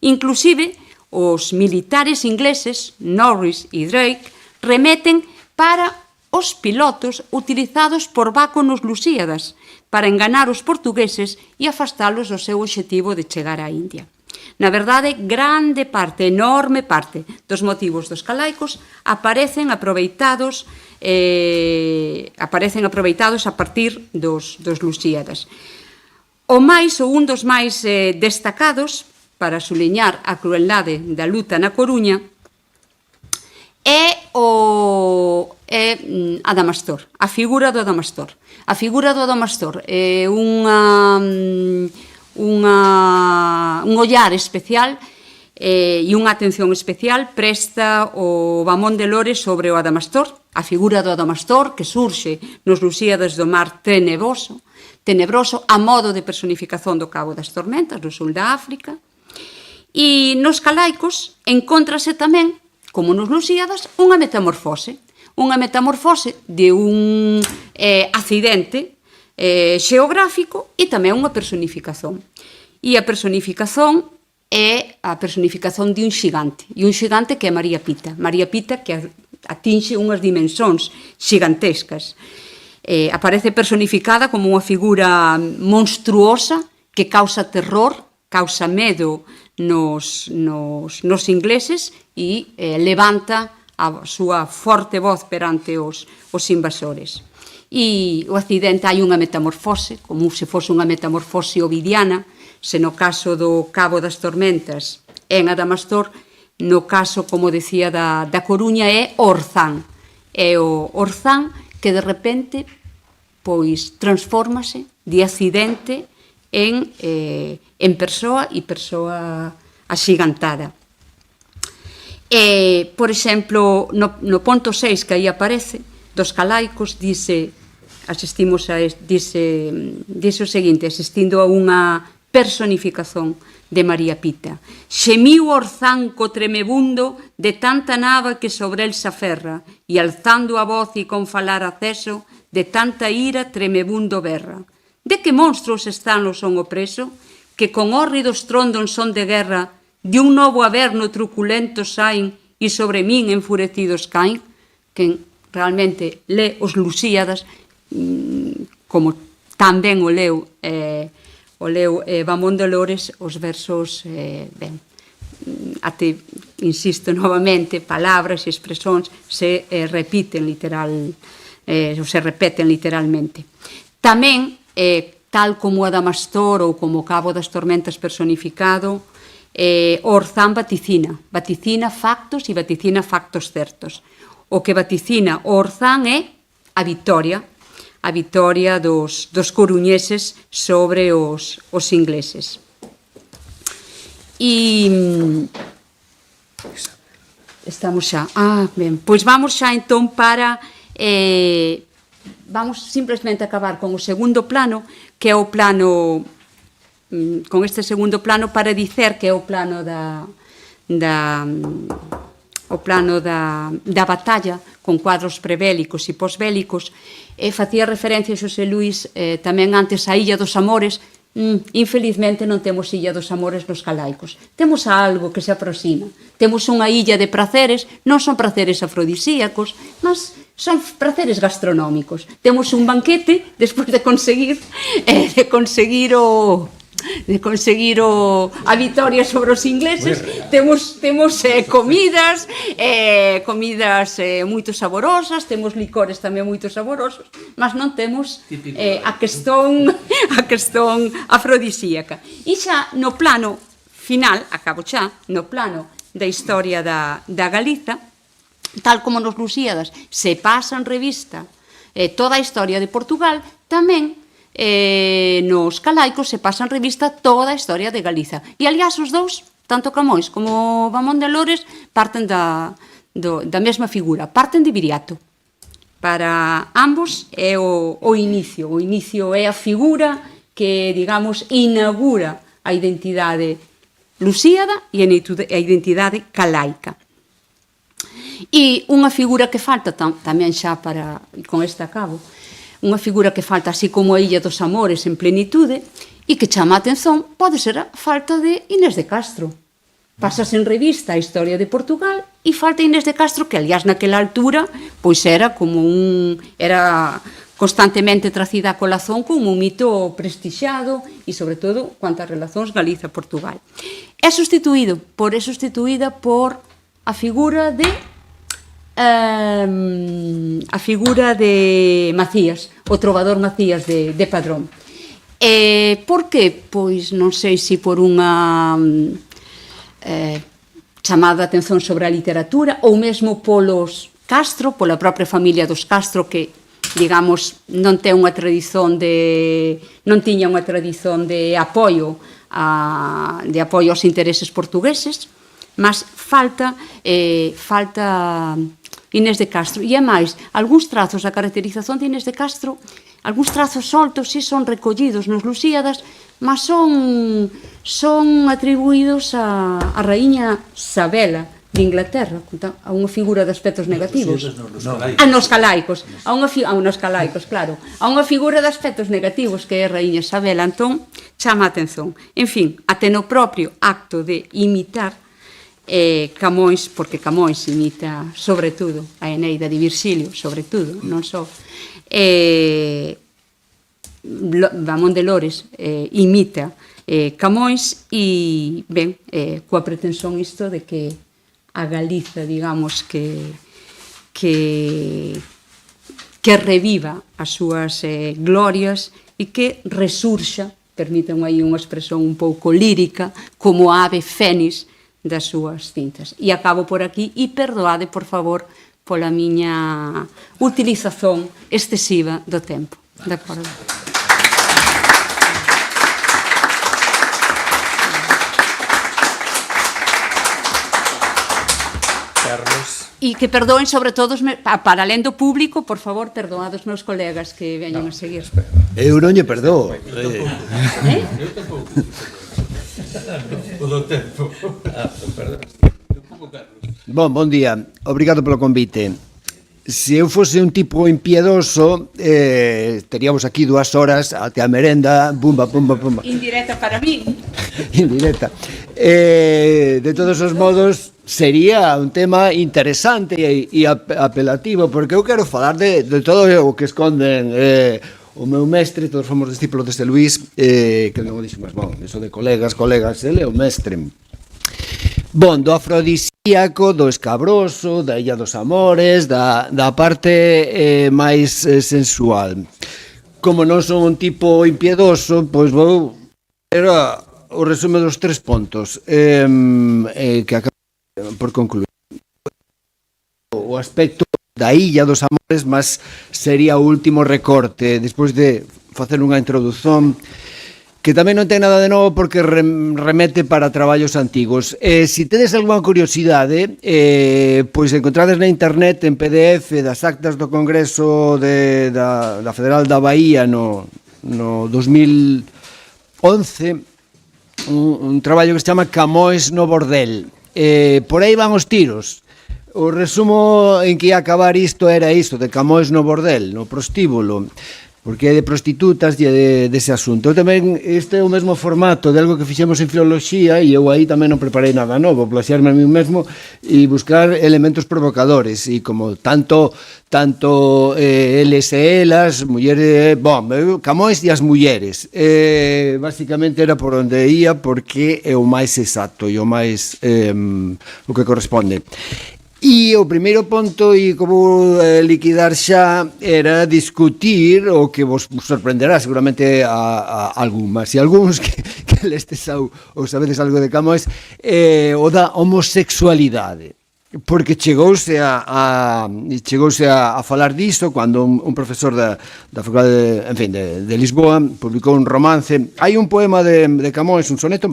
Inclusive, os militares ingleses, Norris e Drake, remeten para os pilotos utilizados por Baco nos Lusíadas para enganar os portugueses e afastalos do seu obxectivo de chegar á India. Na verdade, grande parte, enorme parte dos motivos dos calaicos aparecen aproveitados a partir dos Lusíadas. O un dos máis destacados, para suliñar a crueldade da luta na Coruña, é Adamastor, a figura do Adamastor. A figura do Adamastor é un ollar especial e unha atención especial presta o Vamón de Lores sobre o Adamastor, a figura do Adamastor que surxe nos Lusíadas do Mar tenebroso, a modo de personificación do Cabo das Tormentas, no sul da África. E nos calaicos encontrase tamén, como nos Lusíadas, unha metamorfose de un accidente xeográfico e tamén unha personificación. E a personificación é a personificación de un xigante, e un xigante que é María Pita que atinxe unhas dimensóns xigantescas. Aparece personificada como unha figura monstruosa que causa terror, causa medo nos ingleses e levanta a súa forte voz perante os invasores. E o accidente hai unha metamorfose, como se fose unha metamorfose ovidiana, se no caso do Cabo das Tormentas é en Adamastor, no caso, como decía, da Coruña é Orzán. É o Orzán que de repente pois transfórmase de accidente en persoa e persoa axigantada. Por exemplo, no ponto 6 que aí aparece dos calaicos, dice o seguinte, asistindo a unha personificación de María Pita. Xemiu Orzán co tremebundo de tanta nava que sobre el se aferra, e alzando a voz e con falar aceso, de tanta ira tremebundo berra. De que monstruos están o son opreso, que con hórridos trondon son de guerra, de un novo averno truculento saen, e sobre min enfurecidos caen? Quen realmente lé os Lusíadas, como tamén o leu Vamón de Lores, os versos, até, insisto novamente, palabras e expresións se repeten literalmente. Tamén, tal como Adamastor ou como Cabo das Tormentas personificado, Orzán vaticina factos e vaticina factos certos. O que vaticina o Orzán é a vitoria dos coruñeses sobre os ingleses. E estamos xa. Ben, pois vamos xa entón para vamos simplemente acabar con o segundo plano, que é o plano con este segundo plano para dicer que é o plano da batalla con cuadros prebélicos e posbélicos. Facía referencia a Xosé Luís tamén antes a Illa dos Amores. Infelizmente non temos Illa dos Amores nos calaicos. Temos algo que se aproxima. Temos unha illa de praceres, non son praceres afrodisíacos, mas son praceres gastronómicos. Temos un banquete despois de conseguir a vitoria sobre os ingleses. Temos comidas moito saborosas, temos licores tamén moito saborosos, mas non temos a questón afrodisíaca. E xa no plano final, acabo xa, no plano da historia da Galiza, tal como nos Lusíadas se pasa en revista toda a historia de Portugal, tamén nos calaicos se pasa en revista toda a historia de Galiza. E, aliás, os dous, tanto Camões como Vamón de Lores, parten da mesma figura, parten de Viriato. Para ambos é o inicio. O inicio é a figura que, digamos, inaugura a identidade lusíada e a identidade calaica. E unha figura que falta tamén xa para, con este acabo, unha figura que falta así como a Illa dos Amores en plenitude e que chama a atención pode ser a falta de Inés de Castro. Pasas en revista a historia de Portugal e falta Inés de Castro, que aliás naquela altura pois era como constantemente tracida a colazón como un mito prestixiado e, sobre todo, cuanto a relacións Galiza-Portugal. É substituída por a figura de Macías, o trovador Macías de Padrón. Por que? Pois non sei se por unha chamada a atención sobre a literatura ou mesmo polos Castro, pola propia familia dos Castro, que, digamos, non tiña unha tradición de apoio aos intereses portugueses, mas falta Inés de Castro. E, ademais, algúns trazos da caracterización de Inés de Castro, algúns trazos soltos, si son recollidos nos Lusíadas, mas son atribuídos á raíña Sabela de Inglaterra, a unha figura de aspectos negativos. Nos calaicos, claro. A unha figura de aspectos negativos que é a raíña Sabela, entón, chama a atención. En fin, até no propio acto de imitar Camões, porque Camões imita, sobre todo, a Eneida de Virxilio, sobre todo, non só. Vamón de Lores imita Camões e, ben, coa pretensión isto de que a Galiza, digamos, que reviva as súas glorias e que resurxa, permítanme aí unha expresión un pouco lírica, como a ave fénix das súas cintas. E acabo por aquí e perdoade, por favor, pola miña utilización excesiva do tempo. De acordo? Carlos. E que perdoen, sobre todo, para alén do público, por favor, perdoad os meus colegas que veñen a seguir. Eu non lle perdoo. Eu tampouco. O do tempo. Perdón. Bon día. Obrigado polo convite. Se eu fose un tipo impiedoso, teríamos aquí 2 horas até a merenda, pumba. Indirecta para mí. Indirecta. De todos os modos, sería un tema interesante e apelativo, porque eu quero falar de todo o que esconden o meu mestre, todos fomos discípulos deste Luís, que non o dixo máis, eso de colegas, ele é o mestre. Do afrodisíaco, do escabroso, da Illa dos Amores, da parte máis sensual. Como non son un tipo impiedoso, pois vou era o resume dos 3 pontos que acabo por concluir. O aspecto da Illa dos Amores, mas sería o último recorte, despois de facer unha introdución que tamén non ten nada de novo porque remete para traballos antigos. Se tedes algunha curiosidade, pois encontrades na internet en PDF das actas do Congreso da Federal da Bahía no 2011, un traballo que se chama Camões no bordel. Por aí van os tiros. O resumo en que ia acabar isto era isto, de Camões no bordel, no prostíbulo, porque é de prostitutas e dese asunto. Tamén este é o mesmo formato de algo que fixemos en filoloxía e eu aí tamén non preparei nada novo, plaxiarme a mí mesmo e buscar elementos provocadores e como tanto eles e elas, mulleres, Camões e as mulleres, basicamente era por onde ia porque é o máis exacto e o máis o que corresponde. E o primeiro ponto, e como liquidar xa, era discutir o que vos sorprenderá seguramente a algúns e algúns que lestes ou sabedes algo de Camões, o da homosexualidade, porque chegouse a falar disto cando un profesor da Facultade de Lisboa publicou un romance. Hai un poema de Camões, un soneto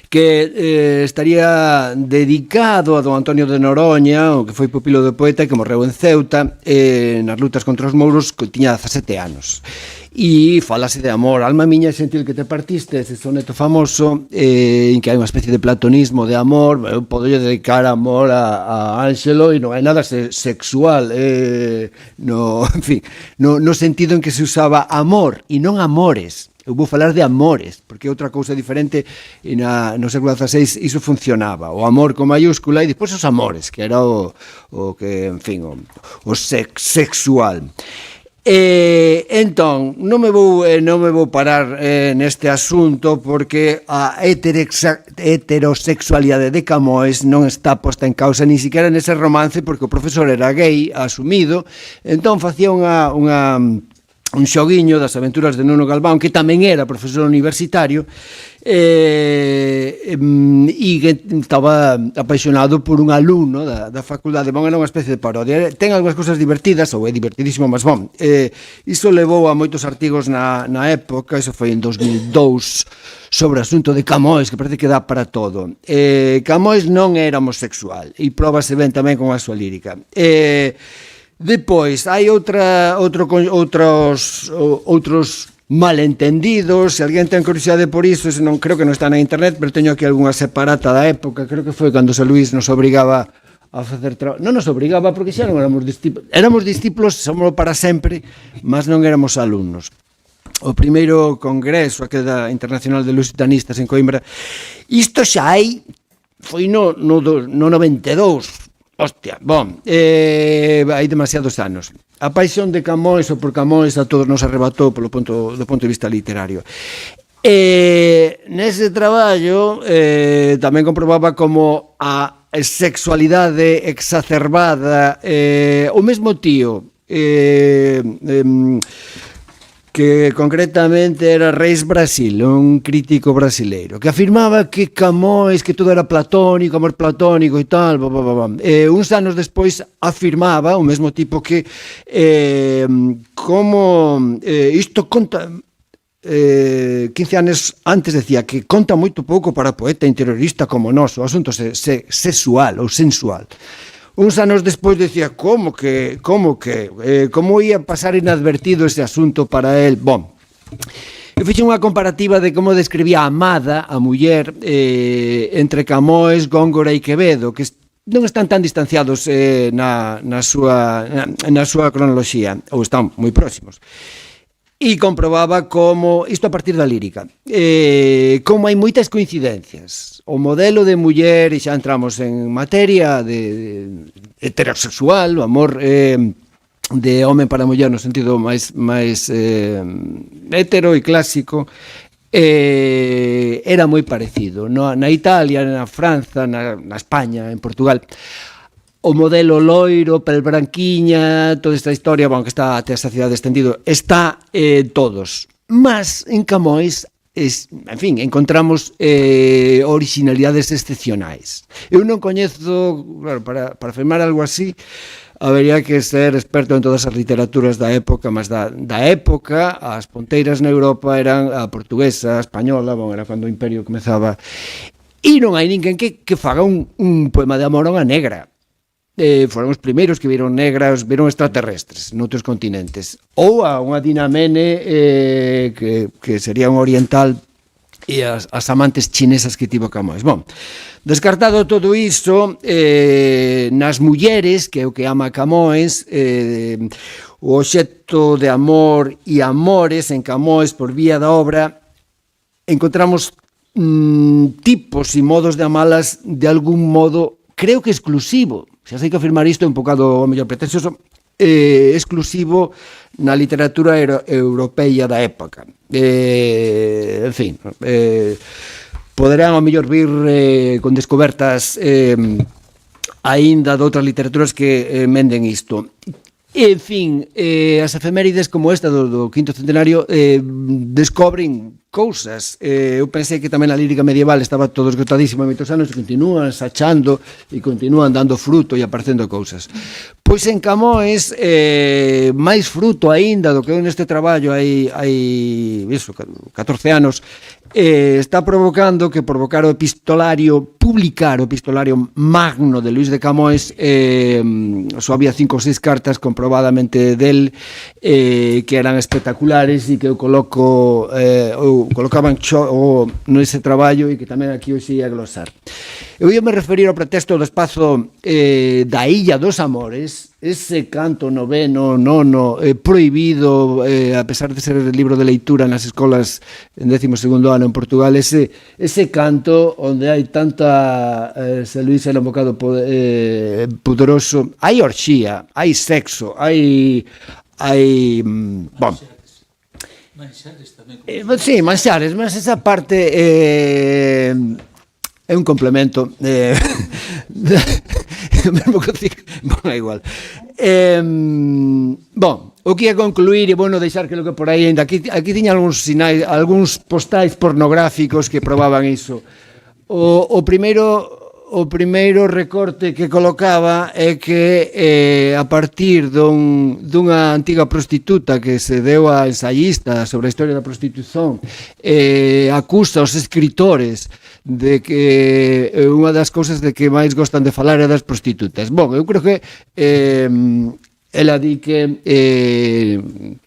que estaría dedicado a don Antonio de Noroña, o que foi pupilo do poeta e que morreu en Ceuta nas lutas contra os mouros, que tiña 17 anos. E falase de amor. Alma miña xentil que te partiste, ese soneto famoso en que hai unha especie de platonismo de amor. Eu podo dedicar amor a Ángelo e non hai nada sexual, no sentido en que se usaba amor e non amores. Eu vou falar de amores, porque é outra cousa diferente e no século XVI iso funcionaba, o amor con mayúscula e depois os amores, que era o que, en fin, o sexual. Entón, non me vou parar neste asunto porque a heterosexualidade de Camões non está posta en causa ni siquiera nese romance, porque o profesor era gay, asumido. Entón facía un xoguiño das aventuras de Nuno Galván, que tamén era profesor universitario, e que estaba apaixonado por un alumno da facultade. Era unha especie de parodia. Ten algunhas cousas divertidas, ou é divertidísimo, mas iso levou a moitos artigos na época. Iso foi en 2002, sobre o asunto de Camões, que parece que dá para todo. Camões non era homosexual, e próbase ben tamén con a súa lírica. Depois, hai outros malentendidos. Se alguén ten curiosidade por iso, non creo que non está na internet, pero teño aquí algunha separata da época. Creo que foi cando San Luís nos obrigaba a facer traballo. Non nos obrigaba, porque xa non éramos discípulos. Éramos discípulos, somos para sempre, mas non éramos alumnos. O primeiro congreso, aquela internacional de lusitanistas en Coimbra, isto xa foi no 92. Hostia, hai demasiados anos. A paixón de Camões, ou por Camões, a todos nos arrebatou do punto de vista literario. Nese traballo tamén comprobaba como a sexualidade exacerbada, o mesmo tío, que concretamente era Reis Brasil, un crítico brasileiro, que afirmaba que Camões, que todo era platónico, amor platónico e tal, uns anos despois afirmaba, o mesmo tipo, que como isto conta, 15 anos antes decía que conta moito pouco para poeta interiorista como nós, o asunto sexual ou sensual. Uns anos despois decía, como ia pasar inadvertido ese asunto para él? Eu fixe unha comparativa de como describía a amada, a muller, entre Camões, Góngora e Quevedo, que non están tan distanciados na súa cronoloxía, ou están moi próximos. E comprobaba como, isto a partir da lírica, como hai moitas coincidencias. O modelo de muller, e xa entramos en materia de heterosexual, o amor de home para muller no sentido máis hetero e clásico, era moi parecido. Na Italia, na Franza, na España, en Portugal, o modelo loiro, pel branquiña, toda esta historia, que está até a saciedade extendido, está todos. Mas en Camões, en fin, encontramos originalidades excepcionais. Eu non coñezo, claro, para afirmar algo así, habería que ser experto en todas as literaturas da época, mas da época, as ponteiras na Europa eran a portuguesa, a española, era cando o imperio comezaba, e non hai ninguén que faga un poema de amor a unha negra. Foron os primeiros que viron negras, viron extraterrestres noutros continentes, ou a unha Dinamene, que sería un oriental, e as amantes chinesas que tivo Camões. Descartado todo iso, nas mulleres, que é o que ama Camões, o obxecto de amor e amores en Camões por vía da obra, encontramos tipos e modos de amalas de algún modo, creo que exclusivo. Xa sei que afirmar isto é un bocado, ao mellor, pretensioso, exclusivo na literatura europeia da época. En fin, poderán ao mellor vir con descobertas aínda de outras literaturas que menden isto. En fin, as efemérides como esta do quinto centenario descobren cousas. Eu pensei que tamén a lírica medieval estaba todo esgotadísima en moitos anos, e continúan sachando e continúan dando fruto e aparecendo cousas. Pois en Camões, máis fruto aínda do que neste traballo hai 14 anos, está provocando que publicar o epistolario magno de Luís de Camões, só había 5 ou 6 cartas comprobadamente del, que eran espectaculares e que eu colocaban nese traballo, e que tamén aquí hoxe ia glosar. Eu ia me referir ao pretexto do espazo da Illa dos Amores, ese canto noveno, nono, prohibido, a pesar de ser el libro de leitura nas escolas en 12º ano en Portugal, ese canto onde hai tanta, San Luís era un bocado poderoso, hai orxía, hai sexo, hai hai bom, Manxares tamén. sí, manxares, mas esa parte é un complemento mesmo que bon, é igual. Bon, o que ia concluir e bueno, deixar que lo que por aí ainda aquí tiña algúns sinais, algúns postais pornográficos que probaban iso. O primeiro recorte que colocaba é que a partir dunha antiga prostituta que se deu a ensayista sobre a historia da prostitución, acusa os escritores de que unha das cousas de que máis gostan de falar é das prostitutas. Bon, eu creo que ela di que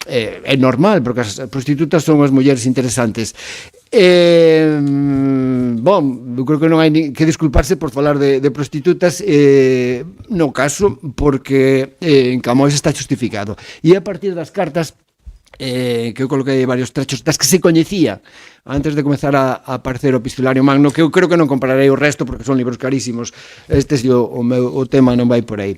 é normal, porque as prostitutas son as mulleres interesantes. Bon, eu creo que non hai que disculparse por falar de prostitutas no caso, porque en Camões está justificado. E a partir das cartas que eu coloquei varios trechos das que se coñecía antes de comezar a aparecer o Epistolario Magno, que eu creo que non compararei o resto porque son libros carísimos. Este é o tema, non vai por aí.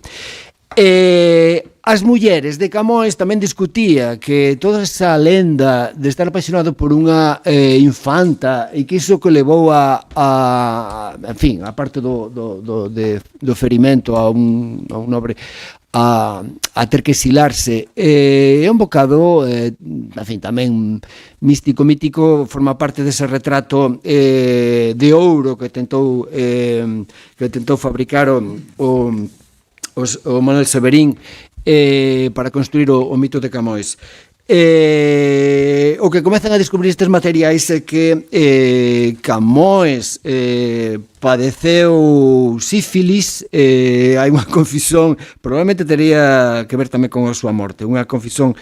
As mulleres de Camões tamén discutía que toda esa lenda de estar apaixonado por unha infanta e que iso que levou en fin, a parte do ferimento a un nobre a ter que exilarse, é un bocado en fin, tamén místico, forma parte dese retrato de ouro que tentou fabricar o Manuel Severín para construir o mito de Camões. O que comezan a descubrir estes materiais é que Camões padeceu sífilis. Hai unha confisión, probablemente tería que ver tamén con a súa morte, unha confisión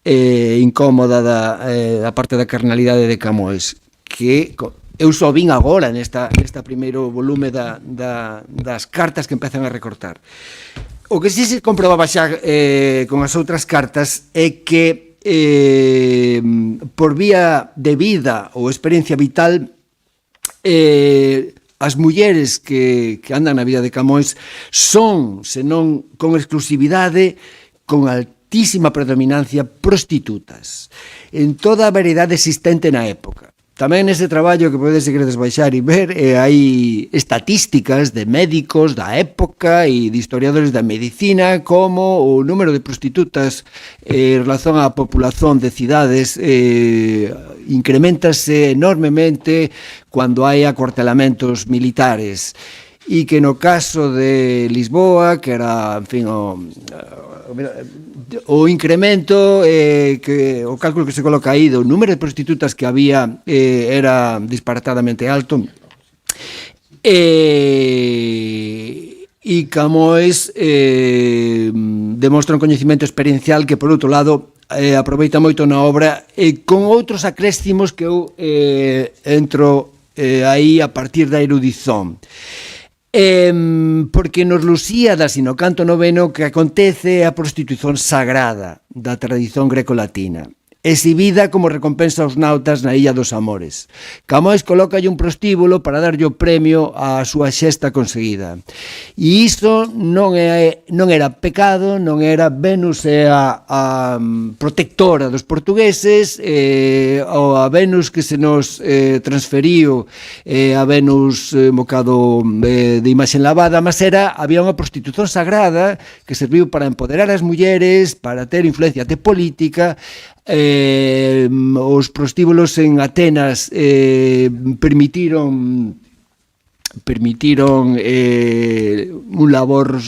incómoda da parte da carnalidade de Camões, que eu só vin agora nesta primeiro volume das cartas que empezan a recortar. O que si se comprobaba xa con as outras cartas é que por vía de vida ou experiencia vital as mulleres que andan na vida de Camões son, senón con exclusividade, con altísima predominancia, prostitutas en toda a variedade existente na época. Tamén nese traballo que podedes seguir desbaixar e ver, hai estatísticas de médicos da época e de historiadores da medicina como o número de prostitutas en relación á populación de cidades incrementase enormemente cando hai acuartelamentos militares, e que no caso de Lisboa, que era, en fin, o incremento, o cálculo que se coloca aí do número de prostitutas que había era disparatadamente alto. E Camões demostra un coñecemento experiencial que, por outro lado, aproveita moito na obra, con outros acréscimos que eu entro aí a partir da erudición. Porque nos Lusíadas e no canto noveno que acontece a prostitución sagrada da tradición greco-latina, exhibida como recompensa aos nautas na Illa dos Amores. Camões colócalle un prostíbulo para darlle o premio á súa xesta conseguida. E iso non era pecado, non era Venus é a protectora dos portugueses, ou a Venus que se nos transferiu, a Venus un bocado de imaxen lavada, mas había unha prostitución sagrada que serviu para empoderar as mulleres, para ter influencia até política. Os prostíbulos en Atenas permitiron un labor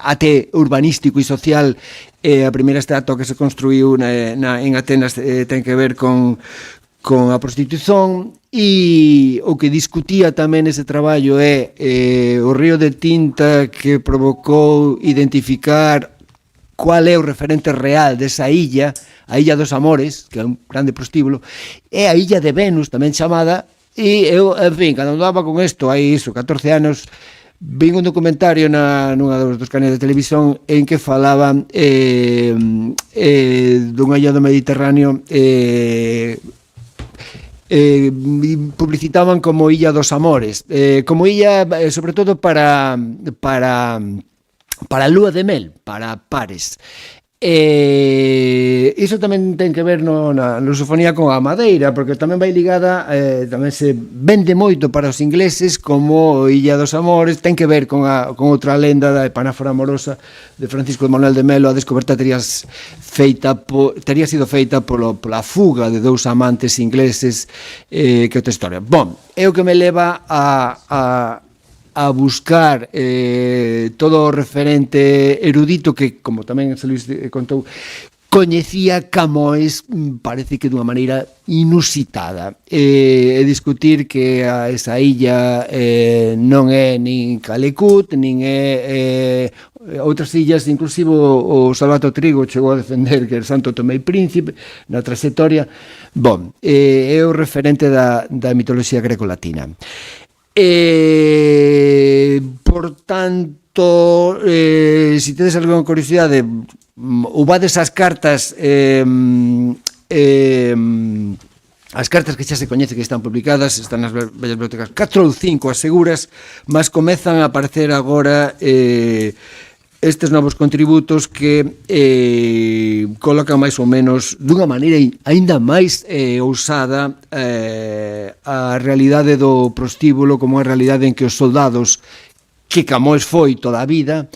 até urbanístico e social. A primeira estatua que se construiu en Atenas ten que ver con a prostitución, e o que discutía tamén ese traballo é o río de tinta que provocou identificar cual é o referente real desa illa, a Illa dos Amores, que é un grande prostíbulo, é a Illa de Venus, tamén chamada, e eu, en fin, cando andaba con isto, hai 14 anos, vin un documentario nunha dos canais de televisión en que falaban dunha illa do Mediterráneo, publicitaban como Illa dos Amores, como illa, sobre todo para a lúa de mel, para pares. Iso tamén ten que ver na lusofonía con a madeira, porque tamén vai ligada, tamén se vende moito para os ingleses como Illa dos Amores, ten que ver con outra lenda da epanáfora amorosa de Francisco de Manuel de Melo. A descoberta tería sido feita pola fuga de dous amantes ingleses, que outra historia. Bom, é o que me leva a buscar todo o referente erudito que, como tamén se Luís contou, coñecía Camões, parece que dunha maneira inusitada, e discutir que esa illa non é nin Calecut, nin é outras illas, inclusive o Salvato Trigo chegou a defender que é Santo Tomé e Príncipe na trayectoria. Bom, é o referente da mitoloxía greco-latina. Por tanto, se tedes algunha curiosidade, ou vades as cartas, as cartas que xa se coñece que están publicadas, están nas bellas bibliotecas, 4 ou 5 as seguras, mas comezan a aparecer agora estes novos contributos que colocan máis ou menos dunha maneira aínda máis ousada a realidade do prostíbulo como a realidade en que os soldados que Camões foi toda a vida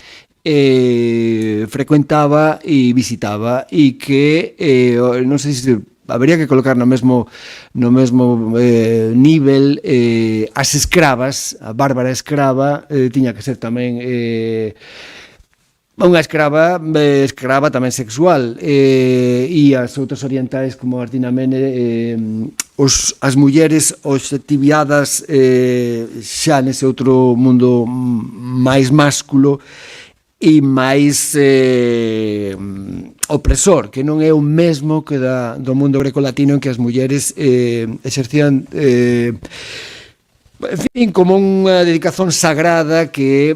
frecuentaba e visitaba, e que non sei se habería que colocar no mesmo nivel as escravas. A Bárbara escrava tiña que ser tamén unha escrava tamén sexual, e as outras orientais como Ardinamene, as mulleres obxectivadas xa nese outro mundo máis másculo e máis opresor, que non é o mesmo que do mundo grecolatino, en que as mulleres exercían en fin, como unha dedicación sagrada que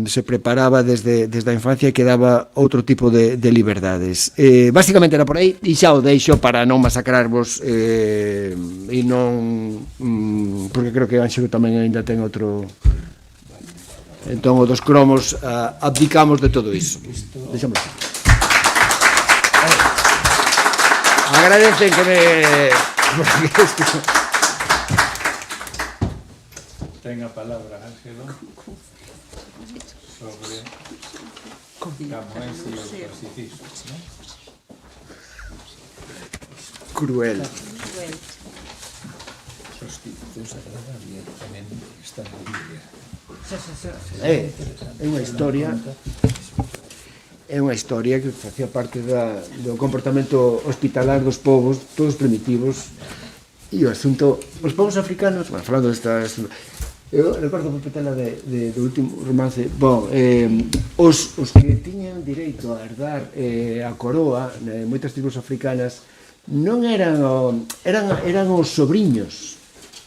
se preparaba desde a infancia e que daba outro tipo de liberdades. Básicamente era por aí, e xa o deixo para non masacrarvos, e non porque creo que Ánxelo tamén ainda ten outro. Entón, o dos cromos, abdicamos de todo iso. Deixamos así. Agradecen que me... Ten a palabra Ángelo sobre Camões e o clasicismo, ¿no? Cruel. Prostitución sagrada tamén está na Biblia. É unha historia que facía parte do comportamento hospitalar dos povos, todos primitivos, e o asunto, os povos africanos, bueno, falando destas, eu recordo por petela do último romance, os que tiñan direito a herdar a coroa, moitas tribus africanas, non eran os sobriños,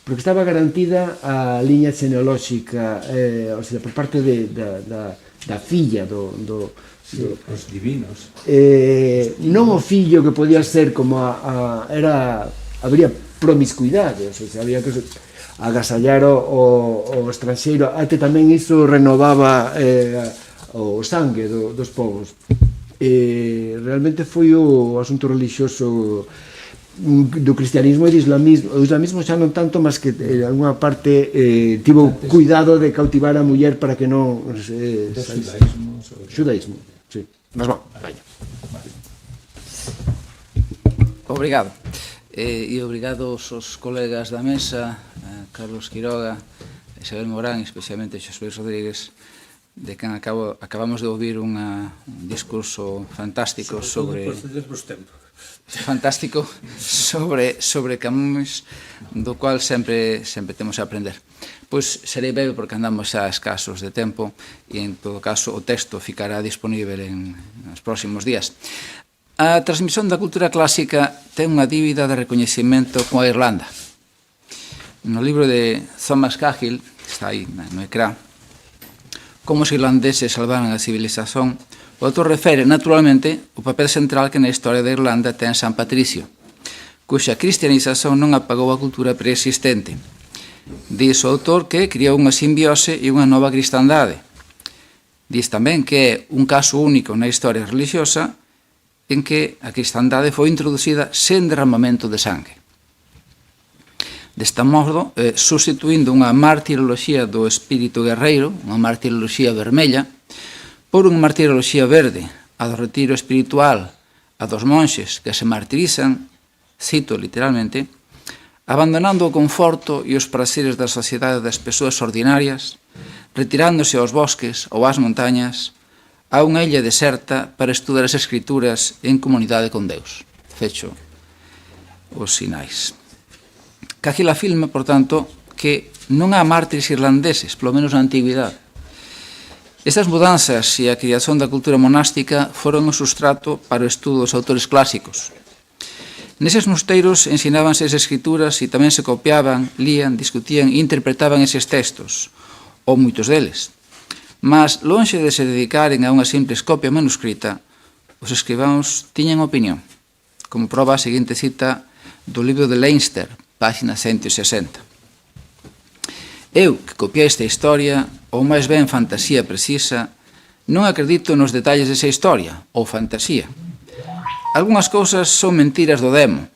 porque estaba garantida a liña xenealóxica, o sea, por parte da filla os divinos. Non o fillo que podía ser como habría promiscuidade, o sea, había que agasallar o estranxeiro, até tamén iso renovaba o sangue dos povos. Realmente foi o asunto religioso do cristianismo e do islamismo. O islamismo xa non tanto, mas que en alguna parte tivo cuidado de cautivar a muller para que non xudaísmo, sí. Mas bon, vaya. Obrigado. E obrigado aos colegas da mesa, Carlos Quiroga, Isabel Morán, especialmente Xosé Luis Rodríguez, de quen acabamos de ouvir un discurso fantástico sobre Camões, do cual sempre temos a aprender. Pois serei breve porque andamos xa escasos de tempo, e en todo caso o texto ficará disponível nos próximos días. A transmisión da cultura clásica ten unha dívida de recoñecemento coa Irlanda. No libro de Thomas Cahill, que está aí no ecrán, Como os irlandeses salvaron a civilización, o autor refere, naturalmente, o papel central que na historia da Irlanda ten San Patricio, cuxa cristianización non apagou a cultura preexistente. Diz o autor que criou unha simbiose e unha nova cristandade. Diz tamén que é un caso único na historia religiosa en que a cristandade foi introducida sen derramamento de sangue. Desta modo, sustituindo unha martiroloxía do espírito guerreiro, unha martiroloxía vermella, por unha martiroloxía verde, a do retiro espiritual, a dos monxes que se martirizan, cito literalmente, abandonando o conforto e os prazeres da sociedade das persoas ordinarias, retirándose aos bosques ou ás montañas, a unha illa deserta para estudar as escrituras en comunidade con Deus. Fecho os sinais. Cahill afirma, por tanto, que non há mártires irlandeses, polo menos na antigüidade. Estas mudanzas e a criación da cultura monástica foron o sustrato para o estudo dos autores clásicos. Neses mosteiros ensinábanse as escrituras e tamén se copiaban, lían, discutían e interpretaban eses textos, ou moitos deles. Mas, lonxe de se dedicaren a unha simples copia manuscrita, os escribáns tiñan opinión, como proba a seguinte cita do libro de Leinster, página 160. Eu, que copiei esta historia, ou máis ben fantasía precisa, non acredito nos detalles desa historia, ou fantasía. Algunhas cousas son mentiras do demo,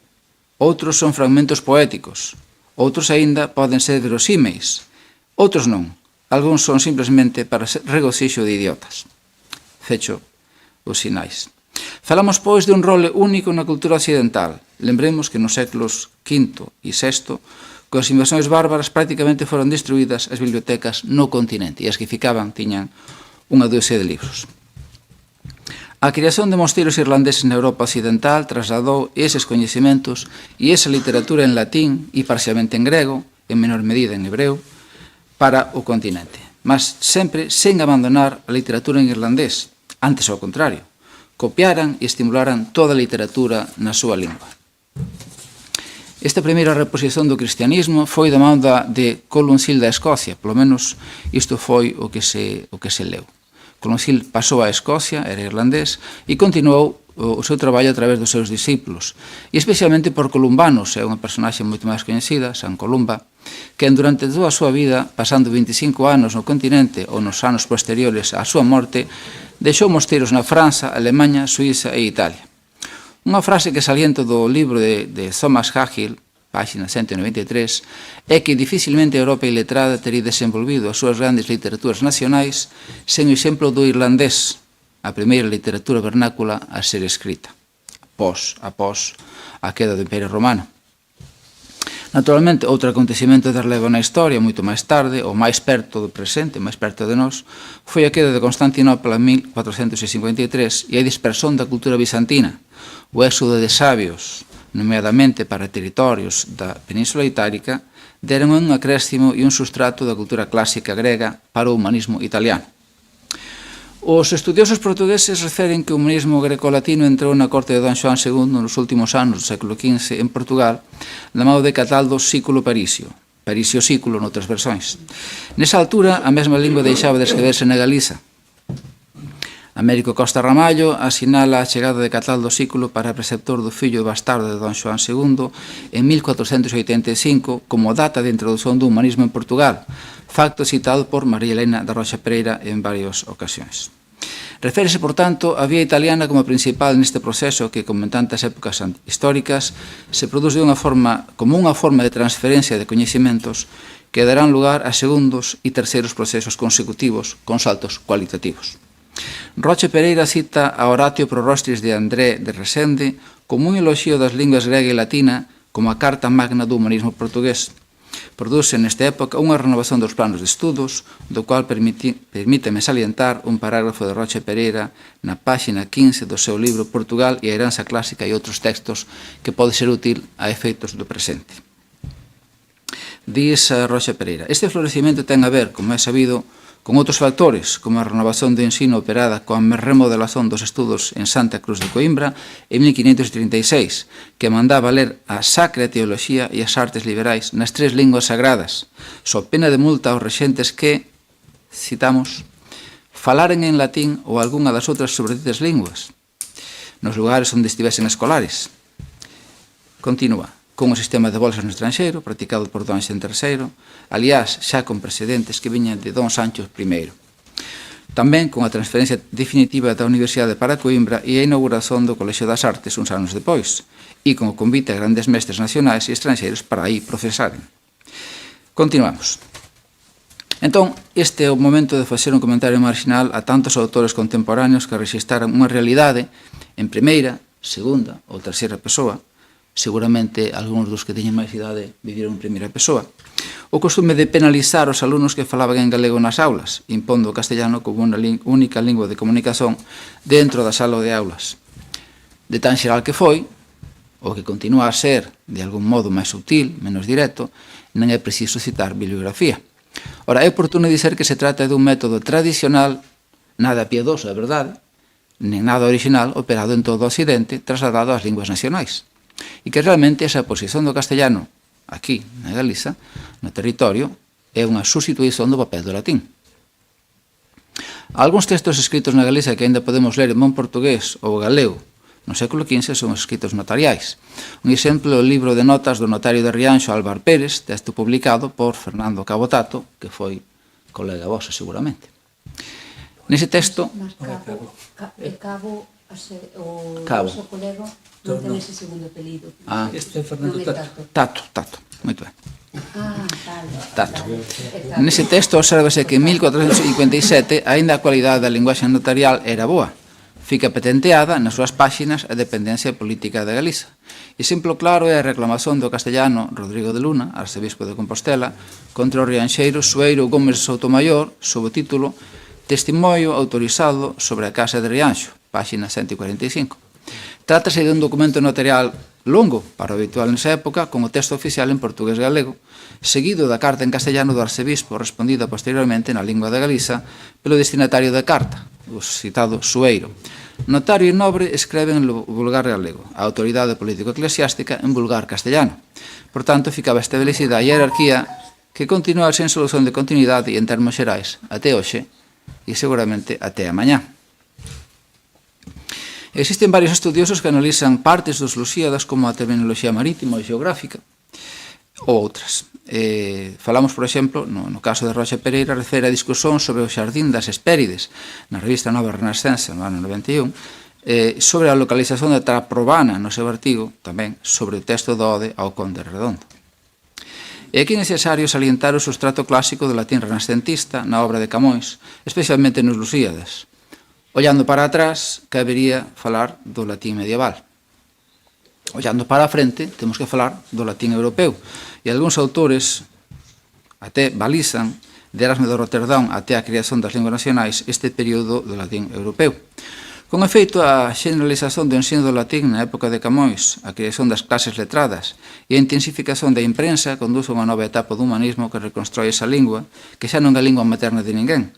outros son fragmentos poéticos, outros aínda poden ser verosímeis, outros non, algúns son simplemente para regocixo de idiotas. Fecho os sinais. Falamos, pois, de un role único na cultura occidental. Lembremos que nos séculos V e VI, coas invasións bárbaras, prácticamente foron destruídas as bibliotecas no continente e as que ficaban tiñan unha dúcia de libros. A creación de mosteiros irlandeses na Europa occidental trasladou eses coñecementos e esa literatura en latín e parcialmente en grego, en menor medida en hebreo, para o continente, mas sempre sen abandonar a literatura en irlandés, antes ao contrario, copiaran e estimularan toda a literatura na súa lingua. Esta primeira reposición do cristianismo foi da man de Columcille da Escocia, polo menos isto foi o que se leu. Columcille pasou a Escocia, era irlandés, e continuou o seu traballo a través dos seus discípulos, e especialmente por Columbanos, é unha personaxe moito máis coñecida, San Columba, que durante toda a súa vida, pasando 25 anos no continente ou nos anos posteriores á súa morte, deixou mosteiros na França, Alemanha, Suíza e Italia. Unha frase que saliento do libro de Thomas Cahill, página 193, é que dificilmente a Europa iletrada teria desenvolvido as súas grandes literaturas nacionais sen o exemplo do irlandés, a primeira literatura vernácula a ser escrita, após a queda do Imperio Romano. Naturalmente, outro acontecimento de relevo na historia, moito máis tarde, ou máis perto do presente, máis perto de nós, foi a queda de Constantinopla en 1453 e a dispersión da cultura bizantina, o éxodo de sabios, nomeadamente para territorios da Península Itálica, deron un acréscimo e un sustrato da cultura clásica grega para o humanismo italiano. Os estudiosos portugueses referen que o humanismo greco-latino entrou na corte de Don Xoán II nos últimos anos do século XV en Portugal, da mão de Cataldo Sículo Parisio Sículo noutras versións. Nesa altura, a mesma lingua deixaba de escreverse na Galiza. Américo Costa Ramallo asinala a chegada de Cataldo Sículo para preceptor do fillo e bastardo de Don Xoán II en 1485 como data de introdución do humanismo en Portugal, facto citado por María Elena da Rocha Pereira en varias ocasións. Reférese, por tanto, a vía italiana como principal neste proceso que, como en tantas épocas históricas, se produce como unha forma de transferencia de coñecementos que darán lugar a segundos e terceiros procesos consecutivos con saltos cualitativos. Rocha Pereira cita a Horatio Pro Rostris de André de Resende como un eloxío das linguas grega e latina como a carta magna do humanismo portugués. Produce nesta época unha renovación dos planos de estudos, do cual permíteme salientar un parágrafo de Rocha Pereira na páxina 15 do seu libro Portugal e a heranza clásica e outros textos que pode ser útil a efeitos do presente. Diz Rocha Pereira, este florecimento ten a ver, como é sabido, con outros factores, como a renovación do ensino operada coa remodelación dos estudos en Santa Cruz de Coimbra en 1536, que mandaba ler a Sacra Teoloxía e as artes liberais nas 3 linguas sagradas, so pena de multa aos rexentes que, citamos, falaren en latín ou algunha das outras sobreditas linguas, nos lugares onde estivesen escolares. Continúa. Con o sistema de bolsas no estranxeiro, practicado por Don Xen III, aliás, xa con precedentes que viñan de Don Sancho I. tamén con a transferencia definitiva da Universidade para Coimbra e a inauguración do Colexio das Artes uns anos depois, e con o convite a grandes mestres nacionais e estranxeiros para aí profesaren. Continuamos. Entón, este é o momento de facer un comentario marginal a tantos autores contemporáneos que rexistraran unha realidade en primeira, segunda ou terceira persoa. Seguramente algúns dos que teñen máis idade viviron en primeira persoa. O costume de penalizar os alumnos que falaban en galego nas aulas, impondo o castellano como unha única lingua de comunicación dentro da sala de aulas. De tan xeral que foi, o que continúa a ser de algún modo máis sutil, menos directo, non é preciso citar bibliografía. Ora, é oportuno dizer que se trata dun método tradicional, nada piedoso, é verdade, nen nada original, operado en todo o Occidente, trasladado ás linguas nacionais. E que realmente esa posición do castellano, aquí, na Galiza, no territorio, é unha sustituición do papel do latín. Algúns textos escritos na Galiza que ainda podemos ler en bon portugués ou galego no século XV son escritos notariais. Un exemplo é o libro de notas do notario de Rianxo, Álvar Pérez, texto publicado por Fernando Cabotato, que foi colega vosa, seguramente. Nese texto... Cabo, o seu colega non ten ese segundo apelido. Este é Fernando Tato, moito ben. Tato. Nese texto obsérvase que en 1457 aínda a cualidade da linguaxe notarial era boa. Fica patenteada nas súas páxinas a dependencia política de Galiza. Exemplo claro é a reclamación do castellano Rodrigo de Luna, arcebispo de Compostela, contra o rianxeiro Sueiro Gómez Soutomayor, sob o título Testimoio autorizado sobre a Casa de Rianxo, páxina 145. Trátase de un documento notarial longo, para o habitual nesa época, con o texto oficial en portugués galego, seguido da carta en castellano do arcebispo, respondida posteriormente na lingua de Galiza pelo destinatario da carta, o citado Sueiro. Notario e nobre escreven en vulgar galego, a autoridade político-eclesiástica en vulgar castellano. Por tanto, ficaba establecida a hierarquía que continúa sen solución de continuidade e en termos xerais até hoxe e seguramente até a mañá. Existen varios estudiosos que analizan partes dos Lusíadas como a terminoloxía marítima ou geográfica ou outras. Falamos, por exemplo, no caso de Rocha Pereira, refere a discusión sobre o Xardín das Hespérides na revista Nova Renascença no ano 91, sobre a localización da Taprobana no seu artigo, tamén sobre o texto do Ode ao Conde Redondo. É aquí necesario salientar o sustrato clásico do latín renascentista na obra de Camões, especialmente nos Lusíadas. Ollando para atrás, cabería falar do latín medieval. Ollando para a frente, temos que falar do latín europeu. E algúns autores até balizan de Erasmo de Roterdão até a creación das linguas nacionais este período do latín europeu. Con efeito, a generalización do ensino do latín na época de Camões, a creación das clases letradas e a intensificación da imprensa conduce a unha nova etapa do humanismo que reconstrói esa lingua, que xa non é a lingua materna de ninguén.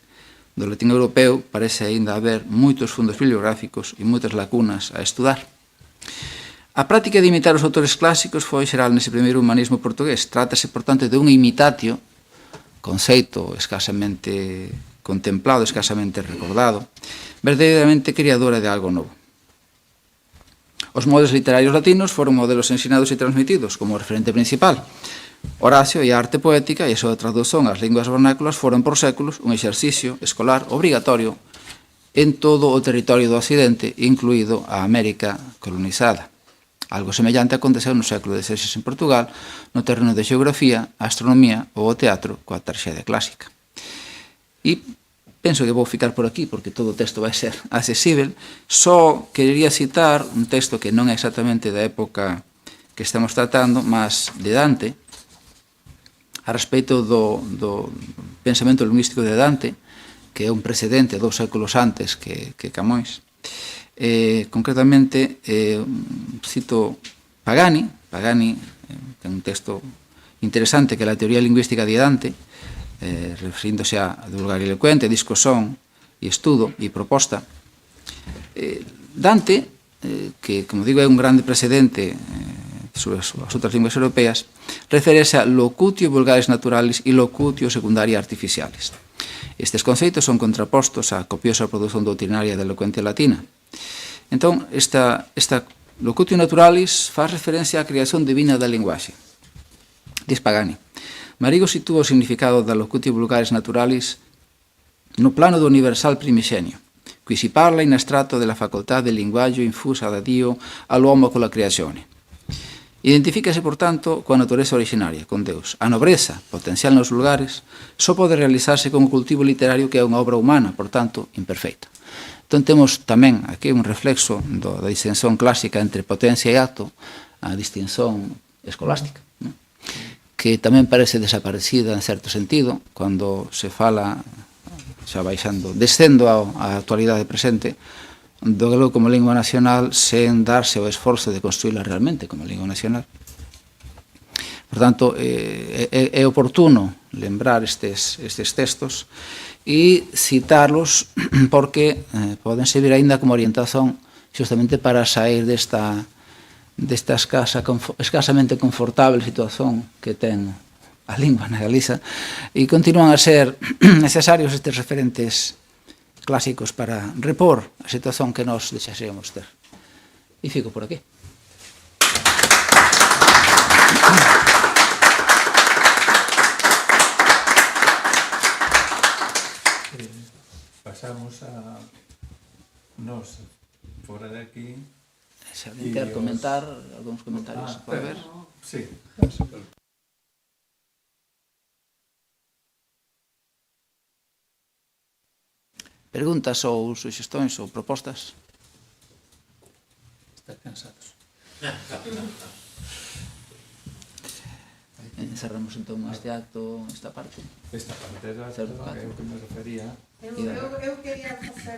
Do latín europeu parece aínda haber moitos fundos bibliográficos e moitas lacunas a estudar. A práctica de imitar os autores clásicos foi xeral nese primeiro humanismo portugués. Trátase, por tanto, de un imitatio, conceito escasamente contemplado, escasamente recordado, verdadeiramente criadora de algo novo. Os modos literarios latinos foron modelos ensinados e transmitidos como referente principal. Horacio e a arte poética e a súa tradución ás linguas vernáculas foron por séculos un exercicio escolar obrigatorio en todo o territorio do Occidente, incluído a América colonizada. Algo semellante aconteceu no século XVI en Portugal, no terreno de xeografía, a astronomía ou o teatro coa traxedia clásica. E penso que vou ficar por aquí, porque todo o texto vai ser accesible. Só querería citar un texto que non é exactamente da época que estamos tratando, mas de Dante, a respeito do pensamento lingüístico de Dante, que é un precedente 2 séculos antes que Camões. Concretamente, cito Pagani ten un texto interesante que é a teoría lingüística de Dante, referíndose a vulgar e elocuente, discusión e estudo e proposta. Dante, que, como digo, é un grande precedente sobre as outras linguas europeas, referese a locutio vulgares naturales e locutio secundaria artificiales. Estes conceitos son contrapostos á copiosa produción doutrinaria da elocuencia latina. Entón, esta locutio naturalis faz referencia á creación divina da linguaxe. Diz Pagani: Marigo sitúa o significado da locutio vulgares naturalis no plano do universal primixenio, qui si parla in astratto della facoltà del linguaggio infusa da Dio all'uomo con la creazione. Identifícase, por tanto, coa natureza originaria, con Deus. A nobreza, potencial nos lugares, só pode realizarse con o cultivo literario que é unha obra humana, por tanto, imperfeita. Entón, temos tamén aquí un reflexo da distinción clásica entre potencia e acto, a distinción escolástica, non? Que tamén parece desaparecida en certo sentido, cando se fala, xa baixando, descendo á actualidade presente, do galego como lingua nacional sen darse o esforzo de construíla realmente como lingua nacional. Por tanto, é oportuno lembrar estes textos e citarlos porque poden servir aínda como orientación justamente para sair desta escasamente confortable situación que ten a lingua na Galiza e continúan a ser necesarios estes referentes clásicos para repor a situación que nos desexaríamos ter. E fico por aquí. Pasamos a nos fora de aquí. Se alguén quer comentar, algúns comentarios, pode ver? Sí. Preguntas ou suxestões ou propostas? Están cansados. Encerramos entón este acto, esta parte. Esta parte do acto é o que me refería. Eu quería facer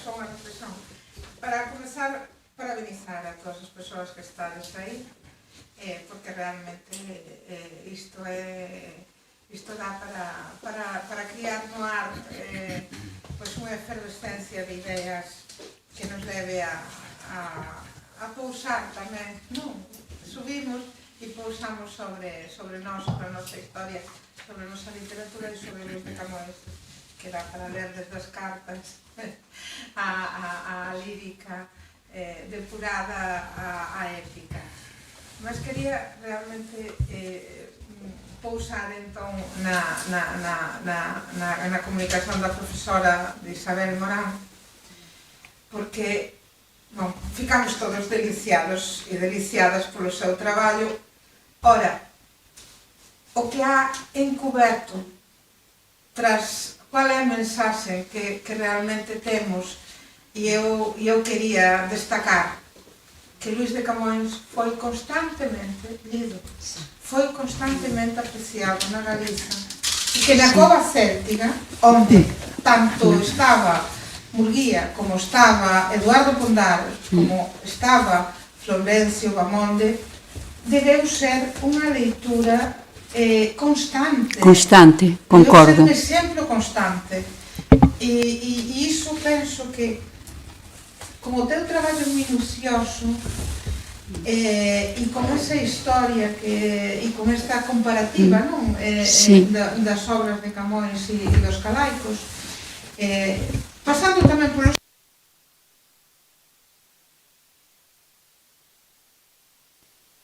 só unha reflexión. Para comenzar, parabenizar a todas as persoas que estades aí, porque realmente isto dá para criar no ar unha efervescencia de ideas que nos leve a pousar tamén, non? Subimos e pousamos sobre nós, sobre a nosa historia, sobre a nosa literatura e sobre Luis de Camões, que dá para ler desde as cartas a lírica depurada a épica. Mas quería realmente pousar entón na comunicación da profesora de Isabel Morán, porque ficamos todos deliciados e deliciadas polo seu traballo. Ora, o que ha encuberto tras qual é a mensaxe que realmente temos, e eu quería destacar que Luis de Camões foi constantemente lido, foi constantemente apreciado na Galiza, e que na cova céltica, onde tanto estaba Murguía, como estaba Eduardo Pondal, como estaba Florencio Bamonde, debeu ser unha leitura constante. Constante, concordo. Debeu ser un exemplo constante. E iso penso que, como o teu traballo minucioso, e con esa historia e con esta comparativa, non? Das obras de Camões e dos Calaicos, pasando tamén polos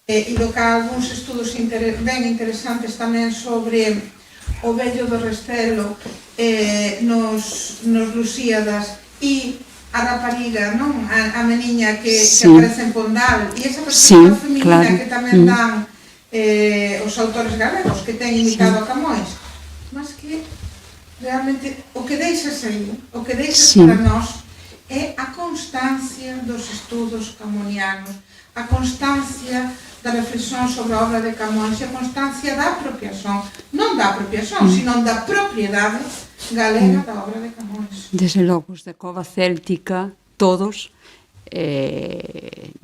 e do que algúns estudos ben interesantes tamén sobre o vello do Restelo nos Lusíadas e a rapariga, non? A meniña que aparece en Pondal, e esa perspectiva feminina que tamén dan os autores galegos que ten imitado a Camões, mas que realmente o que deixas aí, o que deixas para nós é a constancia dos estudos camonianos, a constancia da reflexión sobre a obra de Camões e a constancia da apropiación, non da apropiación, sino da propiedade galega da obra de Camões. Desde logo, os da cova céltica, todos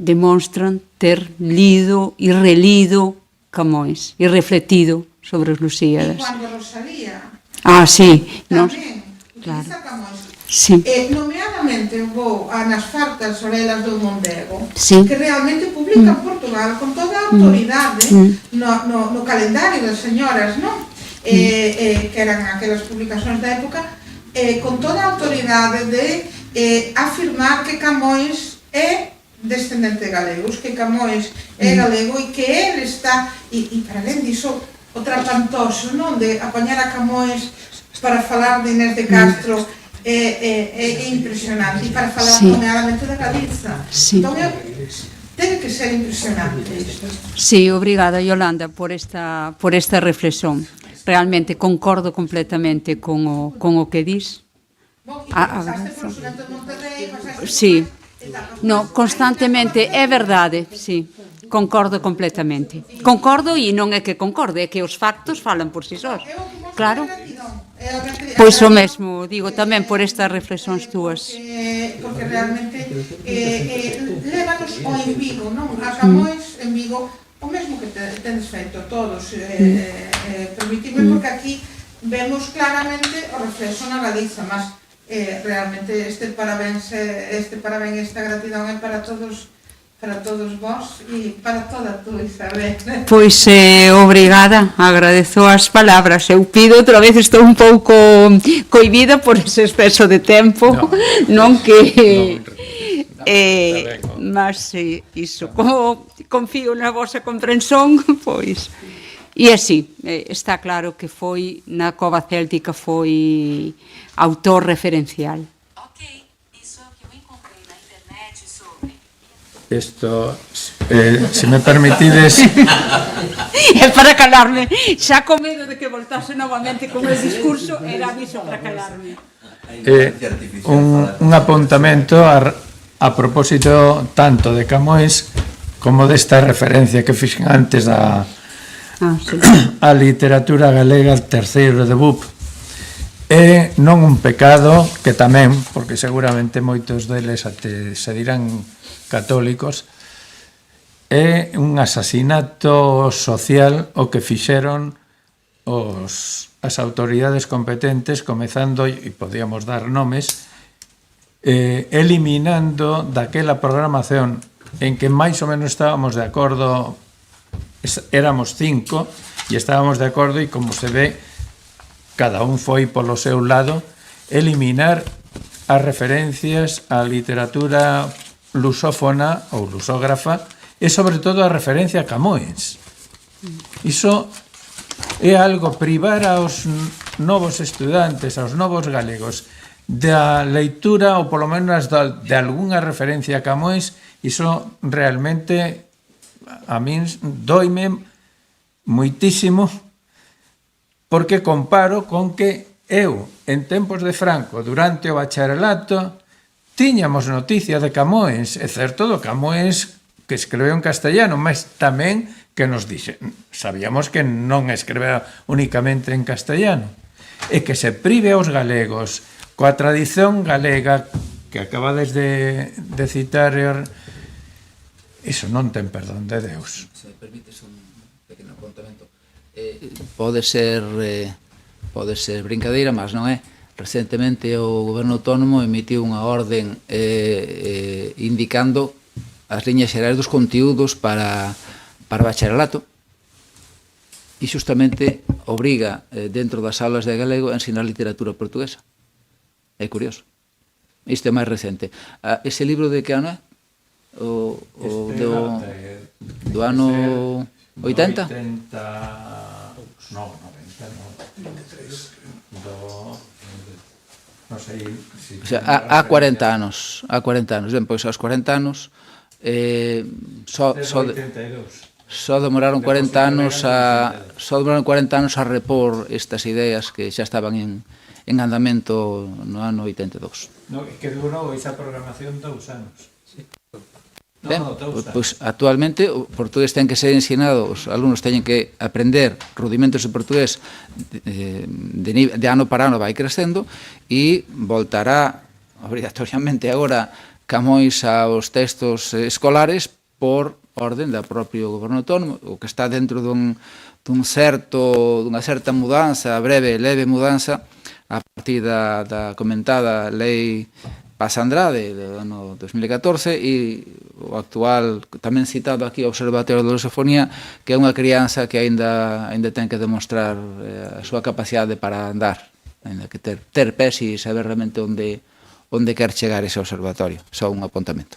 demonstran ter lido e relido Camões e refletido sobre os Lusíadas. E cando Rosalía sí, tamén utiliza Camões. Sí. Nomeadamente vou nas fartas orelas do Mondego, sí, que realmente publica en Portugal con toda a autoridade no calendario das señoras, non? Que eran aquelas publicacións da época, con toda a autoridade de afirmar que Camões é descendente de galegos, que Camões é galego e que ele está, e para além diso, o trapantoso, non? De apañar a Camões para falar de Inés de Castro é impresionante, e para falar nomeadamente de Galiza. Entón, ten que ser impresionante isto. Sí, obrigada, Yolanda, por esta reflexión. Realmente concordo completamente con o que dis. Pasaste por Xurento de Monterrey, pasaste... Sí, no, constantemente, é verdade, sí. Concordo completamente. Concordo e non é que concorde, é que os factos falan por si sós. Claro. Pois o mesmo, digo tamén por estas reflexións túas. Porque realmente lévanos ao en Vigo, non? A Camões en Vigo, o mesmo que tendes feito todos. Permitime, porque aquí vemos claramente o reflexo na Galiza, mas realmente este parabén, esta gratidão é para todos vós e para toda a túa Isabel. Pois obrigada, agradezo as palabras. Eu pido outra vez, estou un pouco cohibida por ese exceso de tempo, non que... mas iso, como confío na vosa comprensión, pois... E así, está claro que foi, na Cova Céltica foi autor referencial. Esto, si me permitides... É para calarme, xa con medo de que voltase novamente con el discurso, era aviso para calarme. Un apuntamento a propósito tanto de Camões como desta referencia que fixen antes a literatura galega terceiro de BUP. É non un pecado, que tamén, porque seguramente moitos deles até se dirán católicos, é un asasinato social o que fixeron as autoridades competentes, comezando, e podíamos dar nomes, eliminando daquela programación en que máis ou menos estábamos de acordo, éramos 5 e estábamos de acordo, e como se ve, cada un foi polo seu lado, eliminar as referencias á literatura lusófona ou lusógrafa e sobre todo a referencia a Camões. Iso é algo, privar aos novos estudantes, aos novos galegos, da leitura ou polo menos de algunha referencia a Camões. Iso realmente a min doime moitísimo, porque comparo con que eu, en tempos de Franco, durante o bacharelato, tiñamos noticia de Camões. É certo do Camões que escreveu en castellano, mas tamén que nos dixe, sabíamos que non escrevea únicamente en castellano, e que se prive aos galegos coa tradición galega que acabades de citar, iso non ten perdón de Deus. Se permites un pequeno apuntamento. Pode ser brincadeira, mas non é. Recentemente o Goberno Autónomo emitiu unha orden indicando as liñas xerais dos conteúdos para bacharelato, e justamente obriga dentro das aulas de galego a ensinar literatura portuguesa. É curioso. Isto é máis recente. Ese libro de que ano é? Do ano 80? No, 90, no. 93. Non sei... O sea, há 40 anos. Ben, pois aos 40 anos só demoraron 40 anos a repor estas ideas que xa estaban en andamento no ano 82. No, que durou esa programación 2 anos. Ben, pois actualmente o portugués ten que ser ensinado, os alumnos teñen que aprender rudimentos de portugués de ano para ano, vai crecendo, e voltará obrigatoriamente agora Camões aos textos escolares por orden da propio Goberno Autónomo, o que está dentro dunha certa mudanza, leve mudanza, a partir da comentada lei Paz Andrade do ano 2014, e o actual, tamén citado aquí, Observatorio de Lusofonía, que é unha crianza que aínda ten que demostrar a súa capacidade para andar, aínda que ter pés e saber realmente onde quer chegar ese observatorio. Só un apuntamento.